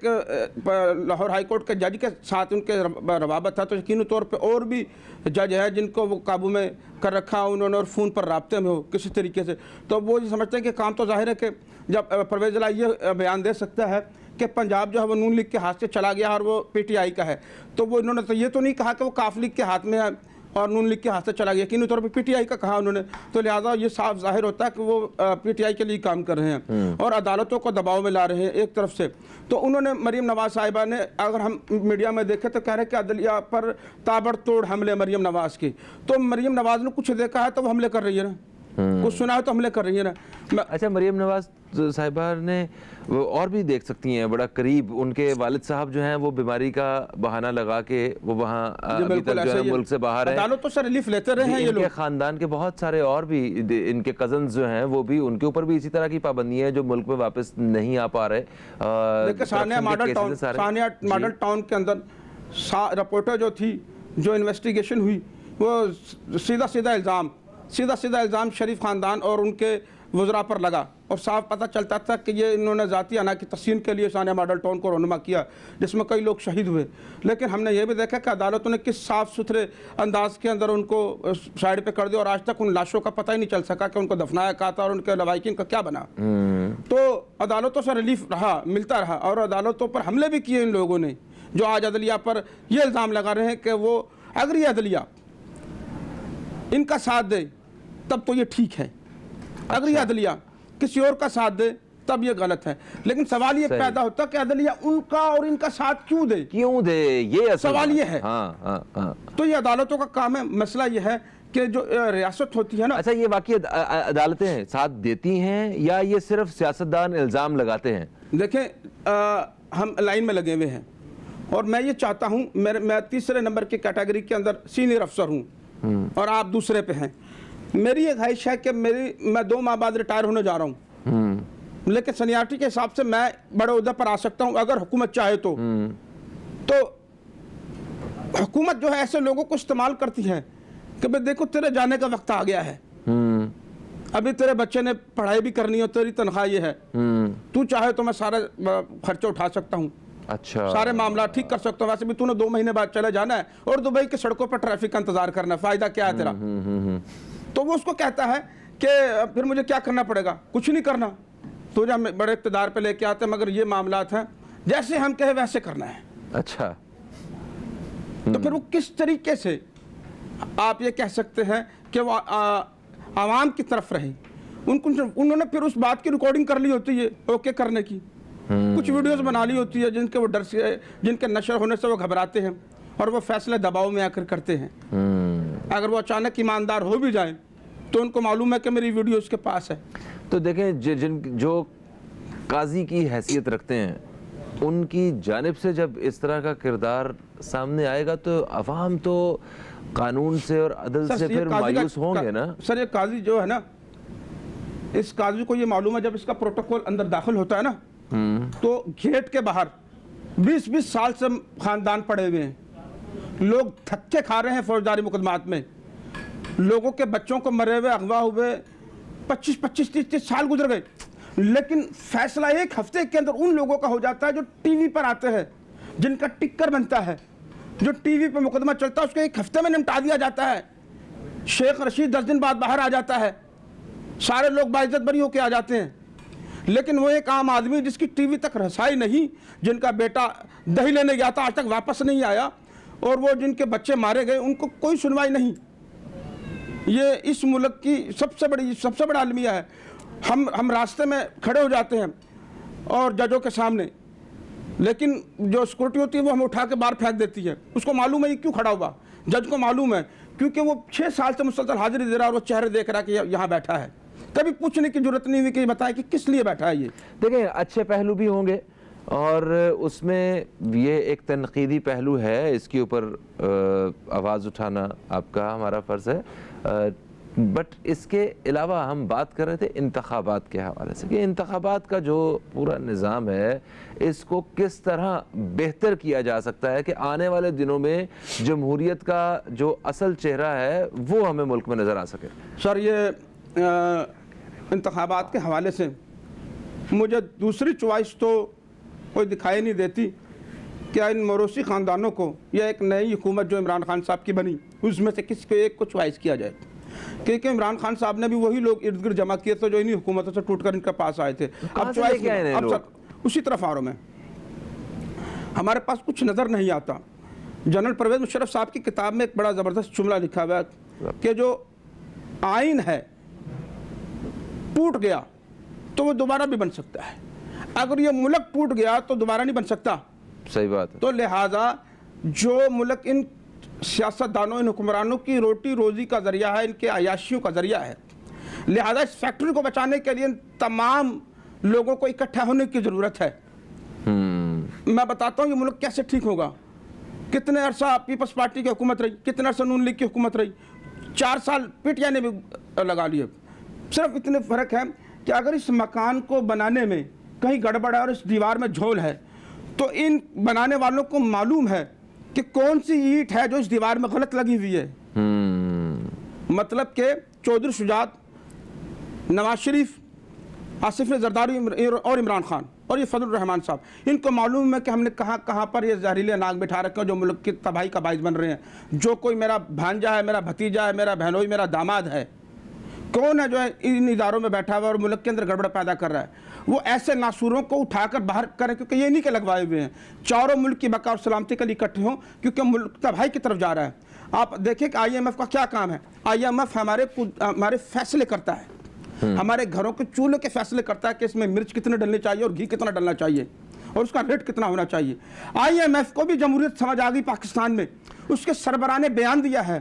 लाहौर हाई कोर्ट के जज के साथ उनके रवाबत था तो यकीनी तौर पे और भी जज है जिनको वो काबू में कर रखा उन्होंने और फ़ोन पर राब्ते में हो किसी तरीके से। तो वो ये समझते हैं कि काम तो जाहिर है कि जब परवेज़ इलाही ये बयान दे सकता है कि पंजाब जो है वो नून लीग के हाथ से चला गया और वो PTI का है, तो वो इन्होंने तो ये तो नहीं कहा कि वो काफ लीग के हाथ में है और नून लीग के हाथ से चला गया, यकीनी तौर पर PTI का कहा उन्होंने। तो लिहाजा ये साफ जाहिर होता है कि वो PTI के लिए काम कर रहे हैं और अदालतों को दबाव में ला रहे हैं एक तरफ से। तो उन्होंने मरीम नवाज साहिबा ने, अगर हम मीडिया में देखें तो कह रहे हैं कि अदलिया पर ताबड़तोड़ हमले मरीम नवाज की। तो मरीम नवाज ने कुछ देखा है तो वो हमले कर रही है ना, कुछ सुना है तो हमले कर रही है ना। अच्छा, मरीम नवाज साहिबा ने वो और भी देख सकती हैं बड़ा करीब, उनके वालिद साहब जो हैं वो बीमारी का बहाना लगा के वो वहाँ अभी तक जो है मुल्क से बाहर है, अदालतों से रिलीफ लेते रहे हैं ये लोग। ख़ानदान के बहुत सारे और भी इनके कज़न्स जो हैं वो भी, उनके ऊपर भी इसी तरह की पाबंदियाँ जो मुल्क में वापस नहीं आ पा रहे। सानिया मॉडल टाउन के अंदर रिपोर्टर जो थी, जो इन्वेस्टिगेशन हुई, वो सीधा इल्ज़ाम शरीफ ख़ानदान और उनके वज़रा पर लगा और साफ पता चलता था कि ये इन्होंने ज़ाती अना की तस्सीन के लिए सानिया मॉडल टाउन को रहनुमा किया, जिसमें कई लोग शहीद हुए। लेकिन हमने ये भी देखा कि अदालतों ने किस साफ़ सुथरे अंदाज के अंदर उनको साइड पे कर दिया और आज तक उन लाशों का पता ही नहीं चल सका कि उनको दफनाया कहा था और उनके लवाकिन का क्या बना। तो अदालतों से रिलीफ मिलता रहा और अदालतों पर हमले भी किए इन लोगों ने, जो आज अदलिया पर ये इल्ज़ाम लगा रहे हैं कि वो अगर ये अदलिया इनका साथ दे तब तो ये ठीक है, अगर ये अदलिया किसी और का साथ दे तब ये गलत है। लेकिन सवाल ये पैदा होता है कि अदलिया उनका और इनका साथ क्यों दे, ये असल सवाल ये है। हाँ। तो ये अदालतों का काम है। मसला ये है कि जो रियासत होती है ना, अच्छा, ये वाकई अदालतें साथ देती हैं या ये सिर्फ सियासतदान इल्ज़ाम लगाते हैं? देखें, हम लाइन में लगे हुए हैं और मैं ये चाहता हूँ, मैं तीसरे नंबर की कैटेगरी के अंदर सीनियर अफसर हूँ और आप दूसरे पे हैं। मेरी ये ख्वाहिश है कि मैं 2 माह बाद रिटायर होने जा रहा हूँ, लेकिन सीनियरिटी के हिसाब से मैं बड़े उहदे पर आ सकता हूँ अगर हुकूमत चाहे तो हुकूमत जो है ऐसे लोगों को इस्तेमाल करती है कि भाई देखो तेरे जाने का वक्त आ गया है, अभी तेरे बच्चे ने पढ़ाई भी करनी हो, तेरी तनख्वाह ये है, तू चाहे तो मैं सारा खर्चा उठा सकता हूँ, अच्छा, सारे मामला ठीक कर सकता हूँ, वैसे भी तूने 2 महीने बाद चले जाना है और दुबई की सड़कों पर ट्रैफिक का इंतजार करना है, फायदा क्या है तेरा? तो वो उसको कहता है कि फिर मुझे क्या करना पड़ेगा? कुछ नहीं करना, तुझे हम बड़े इक़्तिदार पे लेके आते हैं, मगर ये मामलात हैं जैसे हम कहे वैसे करना है। अच्छा, तो फिर वो किस तरीके से आप ये कह सकते हैं कि वो आवाम की तरफ रहे? उन्होंने फिर उस बात की रिकॉर्डिंग कर ली होती है ओके करने की, कुछ वीडियोस बना ली होती है जिनके वो डर से, जिनके नशर होने से वो घबराते हैं और वो फैसले दबाव में आकर करते हैं। अगर वो अचानक ईमानदार हो भी जाए तो उनको मालूम है कि मेरी वीडियो उसके पास है। तो देखें, जो काजी की हैसियत रखते हैं उनकी जानिब से जब इस तरह का किरदार सामने आएगा तो अवाम तो कानून से और अदल से फिर मायूस होंगे ना। सर ये काजी जो है ना, इस काजी को ये मालूम है जब इसका प्रोटोकॉल अंदर दाखिल होता है ना तो गेट के बाहर 20-20 साल से खानदान पड़े हुए हैं, लोग धक्के खा रहे हैं फौजदारी मुकदमात में, लोगों के बच्चों को मरे हुए अगवा हुए 25-25, 30-30 साल गुजर गए, लेकिन फैसला 1 हफ्ते के अंदर उन लोगों का हो जाता है जो टीवी पर आते हैं, जिनका टिक्कर बनता है, जो टीवी पर मुकदमा चलता है उसको 1 हफ्ते में निपटा दिया जाता है। शेख रशीद 10 दिन बाद बाहर आ जाता है, सारे लोग बाइज्जत बरी होकर आ जाते हैं, लेकिन वो एक आम आदमी जिसकी टीवी तक रसाई नहीं, जिनका बेटा दही लेने गया था आज तक वापस नहीं आया, और वो जिनके बच्चे मारे गए उनको कोई सुनवाई नहीं। ये इस मुल्क की सबसे बड़ा अलमिया है। हम रास्ते में खड़े हो जाते हैं और जजों के सामने, लेकिन जो सिक्योरिटी होती है वो हमें उठा के बाहर फेंक देती है। उसको मालूम है ये क्यों खड़ा हुआ, जज को मालूम है, क्योंकि वो 6 साल से मुसलसल हाजिरी दे रहा है और वो चेहरे देख रहा है कि यहाँ बैठा है। कभी पूछने की जरूरत नहीं हुई कि बताए कि किस लिए बैठा है ये। देखें, अच्छे पहलू भी होंगे और उसमें ये एक तनकीदी पहलू है, इसके ऊपर आवाज़ उठाना आपका हमारा फ़र्ज़ है। बट इसके अलावा हम बात कर रहे थे इंतखाबात के हवाले से कि इंतखाबात का जो पूरा निज़ाम है इसको किस तरह बेहतर किया जा सकता है कि आने वाले दिनों में जमहूरियत का जो असल चेहरा है वो हमें मुल्क में नज़र आ सके। सर ये इंतखाबात के हवाले से मुझे दूसरी चॉइस तो कोई दिखाई नहीं देती क्या इन मोरूसी ख़ानदानों को या एक नई हुकूमत जो इमरान खान साहब की बनी उसमें से किसी एक को चॉइस किया जाए, क्योंकि इमरान खान साहब ने भी वही लोग इर्द गिर्द जमा किए थे जो इन्हीं हुकूमतों से टूटकर इनके पास आए थे। अब चॉइस क्या है, अब सर उसी तरफ आ रहा हूँ मैं। हमारे पास कुछ नज़र नहीं आता। जनरल परवेज़ मुशर्रफ साहब की किताब में एक बड़ा ज़बरदस्त जुमला लिखा हुआ है कि जो आइन है टूट गया तो वो दोबारा भी बन सकता है, अगर ये मुल्क टूट गया तो दोबारा नहीं बन सकता। सही बात है। तो लिहाजा जो मुल्क इन सियासतदानों, इन हुक्मरानों की रोटी रोज़ी का ज़रिया है, इनके अयाशियों का ज़रिया है, लिहाजा इस फैक्ट्री को बचाने के लिए तमाम लोगों को इकट्ठा होने की ज़रूरत है। मैं बताता हूँ ये मुल्क कैसे ठीक होगा। कितने अरसा पीपल्स पार्टी की हुकूमत रही, कितने अरसा नून लीग की हुकूमत रही, 4 साल पीटीआई ने भी लगा लिए। सिर्फ इतने फ़र्क है कि अगर इस मकान को बनाने में कहीं गड़बड़ है और इस दीवार में झोल है तो इन बनाने वालों को मालूम है कि कौन सी ईंट है जो इस दीवार में गलत लगी हुई है। मतलब कि चौधरी शुजात, नवाज शरीफ, आसिफ जरदारी और इमरान खान और ये फजल रहमान साहब, इनको मालूम है कि हमने कहाँ पर ये जहरीले नाग बिठा रखे हैं जो मुल्क की तबाही का बाइस बन रहे हैं। जो कोई मेरा भांजा है, मेरा भतीजा है, मेरा बहनोई, मेरा दामाद है, कौन है जो है इन इदारों में बैठा हुआ और मुल्क के अंदर गड़बड़ पैदा कर रहा है, वो ऐसे नासूरों को उठाकर बाहर करें, क्योंकि ये नहीं के लगवाए हुए हैं। चारों मुल्क की बका और सलामती के लिए इकट्ठे हों, क्योंकि मुल्क तबाही की तरफ जा रहा है। आप देखिए कि IMF का क्या काम है। IMF हमारे फैसले करता है, हमारे घरों के चूल्हे के फैसले करता है कि इसमें मिर्च कितने डलनी चाहिए और घी कितना डलना चाहिए और उसका रेट कितना होना चाहिए। IMF को भी जमहूरियत समझ आ गई पाकिस्तान में। उसके सरबराह ने बयान दिया है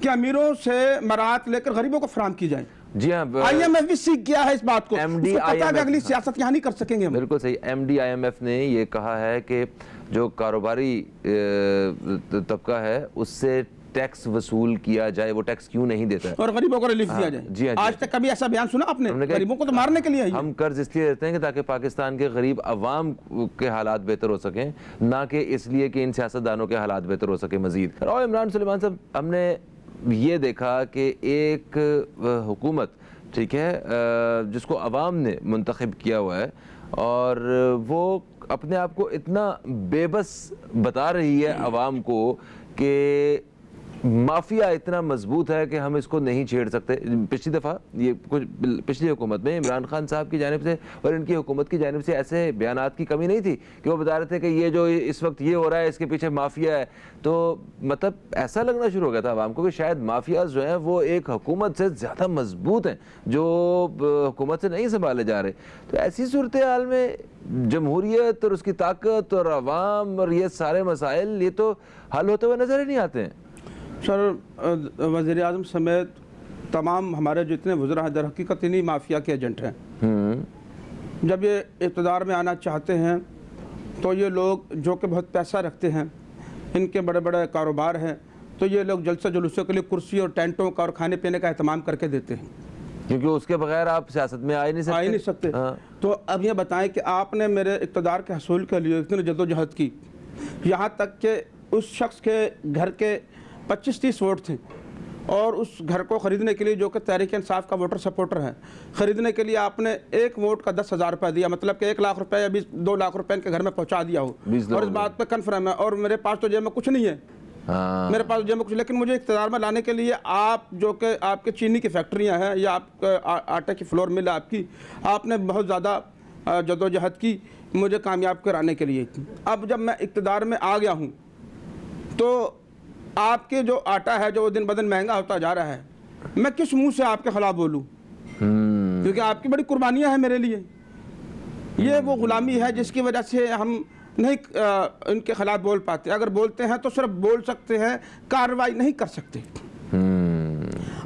कि अमीरों से मराहत लेकर गरीबों को फराहम की जाए। जी हाँ, IMF भी सीख गया है इस बात को। MD उसको पता है कि IMF अगली सियासत यहाँ नहीं कर सकेंगे हम। बिल्कुल सही। MD IMF ने ये कहा है कि जो कारोबारी तबका है उससे टैक्स वसूल किया जाए, वो टैक्स क्यों नहीं देता है, और गरीबों को रिलीफ दिया जाए। जी हाँ, आज तक कभी ऐसा बयान सुना आपने? हमने कहा गरीबों को तो मारने के लिए है ये। हम कर्ज इसलिए देते हैं कि ताकि पाकिस्तान के गरीब अवाम के हालात बेहतर हो सकें, ना कि इसलिए कि इन सियासतदानों के हालात बेहतर हो सके मजीद। और इमरान सुलेमान साहब, हमने ये देखा कि एक हुकूमत, ठीक है, जिसको अवाम ने मुंतखब किया हुआ है और वो अपने आप को इतना बेबस बता रही है अवाम को कि माफिया इतना मजबूत है कि हम इसको नहीं छेड़ सकते। पिछली दफ़ा ये कुछ पिछली हुकूमत में इमरान खान साहब की जानिब से और इनकी हुकूमत की जानिब से ऐसे बयानात की कमी नहीं थी कि वो बता रहे थे कि ये जो इस वक्त ये हो रहा है इसके पीछे माफिया है। तो मतलब ऐसा लगना शुरू हो गया था आवाम को कि शायद माफियाज जो हैं वो एक हुकूमत से ज़्यादा मजबूत हैं जो हुकूमत से नहीं संभाले जा रहे। तो ऐसी सूरत हाल में जमहूरियत और उसकी ताकत और अवाम और ये सारे मसाइल ये तो हल होते हुए नज़र ही नहीं आते हैं। सर, वज़ीर आज़म समेत तमाम हमारे जितने वज़रा हैं दर हकीकत इन्हीं माफिया के एजेंट हैं। जब ये इक़्तिदार में आना चाहते हैं तो ये लोग जो कि बहुत पैसा रखते हैं, इनके बड़े बड़े कारोबार हैं, तो ये लोग जलसा जुलूसों के लिए कुर्सी और टेंटों का और खाने पीने का एहतमाम करके देते हैं, क्योंकि उसके बगैर आप सियासत में आ ही नहीं सकते। हाँ। तो अब ये बताएं कि आपने मेरे इक़्तिदार के हसूल के लिए इतनी जद्दोजहद की, यहाँ तक कि उस शख्स के घर के 25-30 वोट थे और उस घर को ख़रीदने के लिए, जो कि तहरीक इंसाफ का वोटर सपोर्टर है, ख़रीदने के लिए आपने एक वोट का 10,000 रुपये दिया, मतलब कि 1 लाख रुपये या 2 लाख रुपये इनके घर में पहुंचा दिया हो। और इस बात पे कन्फर्म है। और मेरे पास तो जेब में कुछ नहीं है। मेरे पास जेब में कुछ, लेकिन मुझे इक़्तिदार में लाने के लिए आप जो कि आपके चीनी की फैक्ट्रियाँ हैं या आप आटे की फ्लोर मिल आपकी, आपने बहुत ज़्यादा जद्दोजहद की मुझे कामयाब कराने के लिए। अब जब मैं इक़्तिदार में आ गया हूँ तो आपके जो आटा है जो दिन ब दिन महंगा होता जा रहा है, मैं किस मुंह से आपके खिलाफ बोलूं? क्योंकि आपकी बड़ी कुर्बानियां हैं मेरे लिए। ये वो गुलामी है जिसकी वजह से हम नहीं इनके खिलाफ बोल पाते। अगर बोलते हैं तो सिर्फ बोल सकते हैं, कार्रवाई नहीं कर सकते।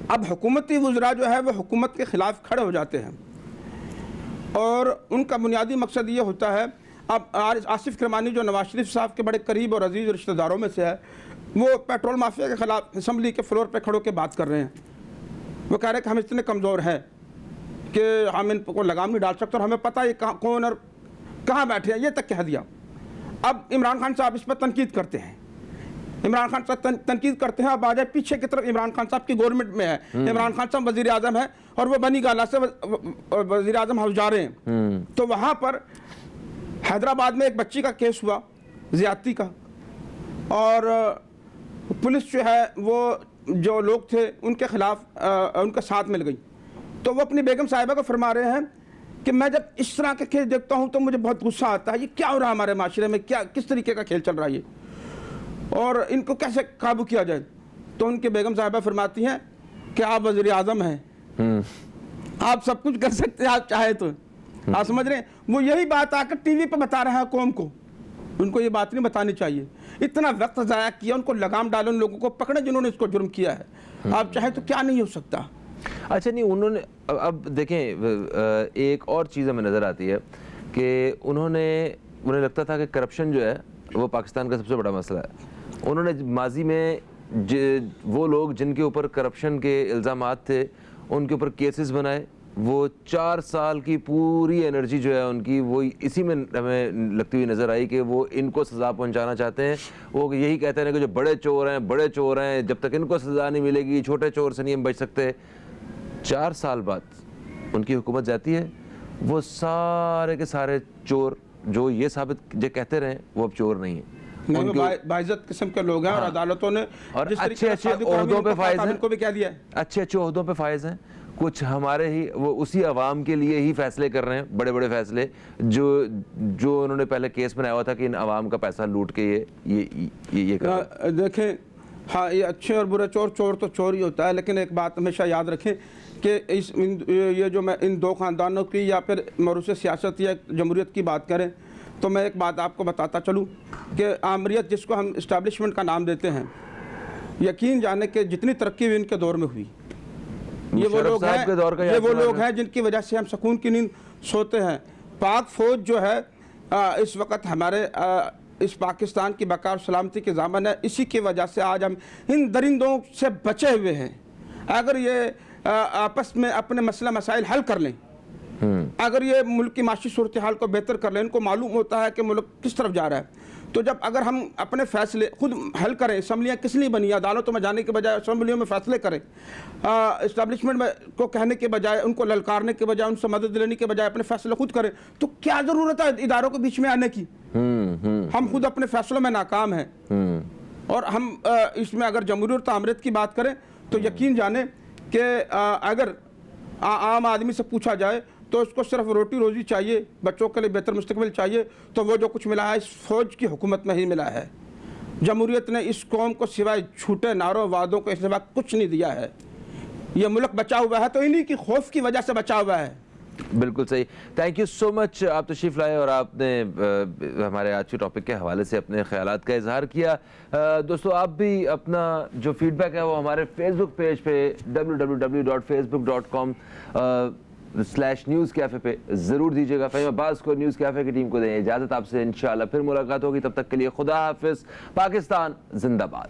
अब हुकूमती वज़रा जो है वो हुकूमत के खिलाफ खड़े हो जाते हैं और उनका बुनियादी मकसद ये होता है। अब आसिफ करमानी जो नवाज शरीफ साहब के बड़े करीब और अजीज़ रिश्तेदारों में से है, वो पेट्रोल माफिया के खिलाफ असम्बली के फ्लोर पे खड़ो के बात कर रहे हैं। वो कह रहे हैं कि हम इतने कमज़ोर हैं कि हम इन को लगाम नहीं डाल सकते और हमें पता है कौन और कहाँ बैठे हैं, ये तक कह दिया। अब इमरान खान साहब इस पर तनकीद करते हैं, इमरान खान साहब तनकीद करते हैं। अब आ जाए पीछे की तरफ, इमरान खान साहब की गवर्नमेंट में है, इमरान खान साहब वज़ीर आज़म है और वो बनी गाला से वज़ीर आज़म हाउस जा रहे हैं। तो वहाँ पर हैदराबाद में एक बच्ची का केस हुआ ज़्यादती का, और पुलिस जो है वो जो लोग थे उनके खिलाफ उनके साथ मिल गई। तो वो अपनी बेगम साहिबा को फरमा रहे हैं कि मैं जब इस तरह के खेल देखता हूँ तो मुझे बहुत गुस्सा आता है। ये क्या हो रहा है हमारे माशरे में, क्या किस तरीके का खेल चल रहा है ये, और इनको कैसे काबू किया जाए। तो उनकी बेगम साहिबा फरमाती हैं कि आप वज़ीर आज़म हैं, आप सब कुछ कर सकते हैं आप चाहे तो। आप समझ रहे हैं? वो यही बात आकर टीवी पर बता रहा है कौम को। उनको ये बात नहीं बतानी चाहिए। इतना वक्त ज़ाया किया, उनको लगाम डालो, उन लोगों को पकड़े जिन्होंने इसको जुर्म किया है। आप चाहे तो क्या नहीं हो सकता। अच्छा, नहीं उन्होंने अब देखें एक और चीज़ हमें नज़र आती है कि उन्हें लगता था कि करप्शन जो है वो पाकिस्तान का सबसे बड़ा मसला है। उन्होंने माजी में वो लोग जिनके ऊपर करप्शन के इल्ज़ामात थे उनके ऊपर केसेस बनाए। वो 4 साल की पूरी एनर्जी जो है उनकी वो इसी में हमें लगती हुई नज़र आई कि वो इनको सज़ा पहुंचाना चाहते हैं। वो यही कहते हैं कि जो बड़े चोर हैं, जब तक इनको सज़ा नहीं मिलेगी छोटे चोर से नहीं हम बच सकते। 4 साल बाद उनकी हुकूमत जाती है, वो सारे के सारे चोर जो ये साबित जो कहते रहे वो अब चोर नहीं है, बाइज्जत किस्म के लोग हैं। और अदालतों ने और अच्छे ओहदों पे फायज हैं, को भी कह दिया है, अच्छे ओहदों पे फायज हैं। कुछ हमारे ही वो उसी अवाम के लिए ही फैसले कर रहे हैं, बड़े बड़े फैसले जो उन्होंने पहले केस बनाया हुआ था कि इन अवाम का पैसा लूट के ये कर। देखें, हाँ, ये अच्छे और बुरे चोर तो चोर ही होता है, लेकिन एक बात हमेशा याद रखें کہ یہ جو میں ان دو خاندانوں کی یا پھر موروث سیاست یا جمہوریت کی بات کریں تو میں ایک بات آپ کو بتاتا چلوں کہ آمریت جس کو ہم اسٹیبلشمنٹ کا نام دیتے ہیں، یقین جانے کہ جتنی ترقی ہوئی ان کے دور میں ہوئی، یہ وہ لوگ ہیں جن کی وجہ سے ہم سکون کی نیند سوتے ہیں۔ پاک فوج جو ہے اس وقت ہمارے اس پاکستان کی بقا اور سلامتی کے ضامن ہے، اسی کی وجہ سے آج ہم ان درندوں سے بچے ہوئے ہیں۔ اگر یہ آپس میں اپنے مسئلہ مسائل حل کر لیں، اگر یہ ملک کی معاشی صورتحال کو بہتر کر لیں، ان کو معلوم ہوتا ہے کہ ملک کس طرف جا رہا ہے، تو جب اگر ہم اپنے فیصلے خود حل کریں، اسمبلیاں کس لیے بنی، عدالتوں میں جانے کے بجائے اسمبلیوں میں فیصلے کریں، اسٹیبلشمنٹ میں کو کہنے کے بجائے، ان کو للکارنے کے بجائے، ان سے مدد لینے کے بجائے اپنے فیصلے خود کریں، تو کیا ضرورت ہے اداروں کے بیچ میں آنے کی؟ ہم خود اپنے فیصلوں میں ناکام ہیں۔ اور ہم اس میں اگر جمہوریت اور آمریت کی بات کریں تو یقین جانیں کہ اگر عام آدمی سے پوچھا جائے تو اس کو صرف روٹی روزی چاہیے، بچوں کے لیے بہتر مستقبل چاہیے، تو وہ جو کچھ ملا ہے اس فوج کی حکومت میں ہی ملا ہے۔ جمہوریت نے اس قوم کو سوائے جھوٹے نعروں وعدوں کے سوا کچھ نہیں دیا ہے۔ یہ ملک بچا ہوا ہے تو انہی کی خوف کی وجہ سے بچا ہوا ہے۔ بالکل صحیح، تھینک یو سو مچ، آپ تشریف لائے اور آپ نے ہمارے آج کے ٹاپک کے حوالے سے اپنے خیالات کا اظہار کیا۔ دوستو آپ بھی اپنا جو فیڈ بیک ہے وہ ہمارے فیس بک پیج پہ www.facebook.com/newscafe پہ ضرور دیجیے گا۔ فہیم عباس کو، نیوز کیفے کی ٹیم کو دیں اجازت، آپ سے انشاءاللہ پھر ملاقات ہوگی، تب تک کے لیے خدا حافظ، پاکستان زندہ باد۔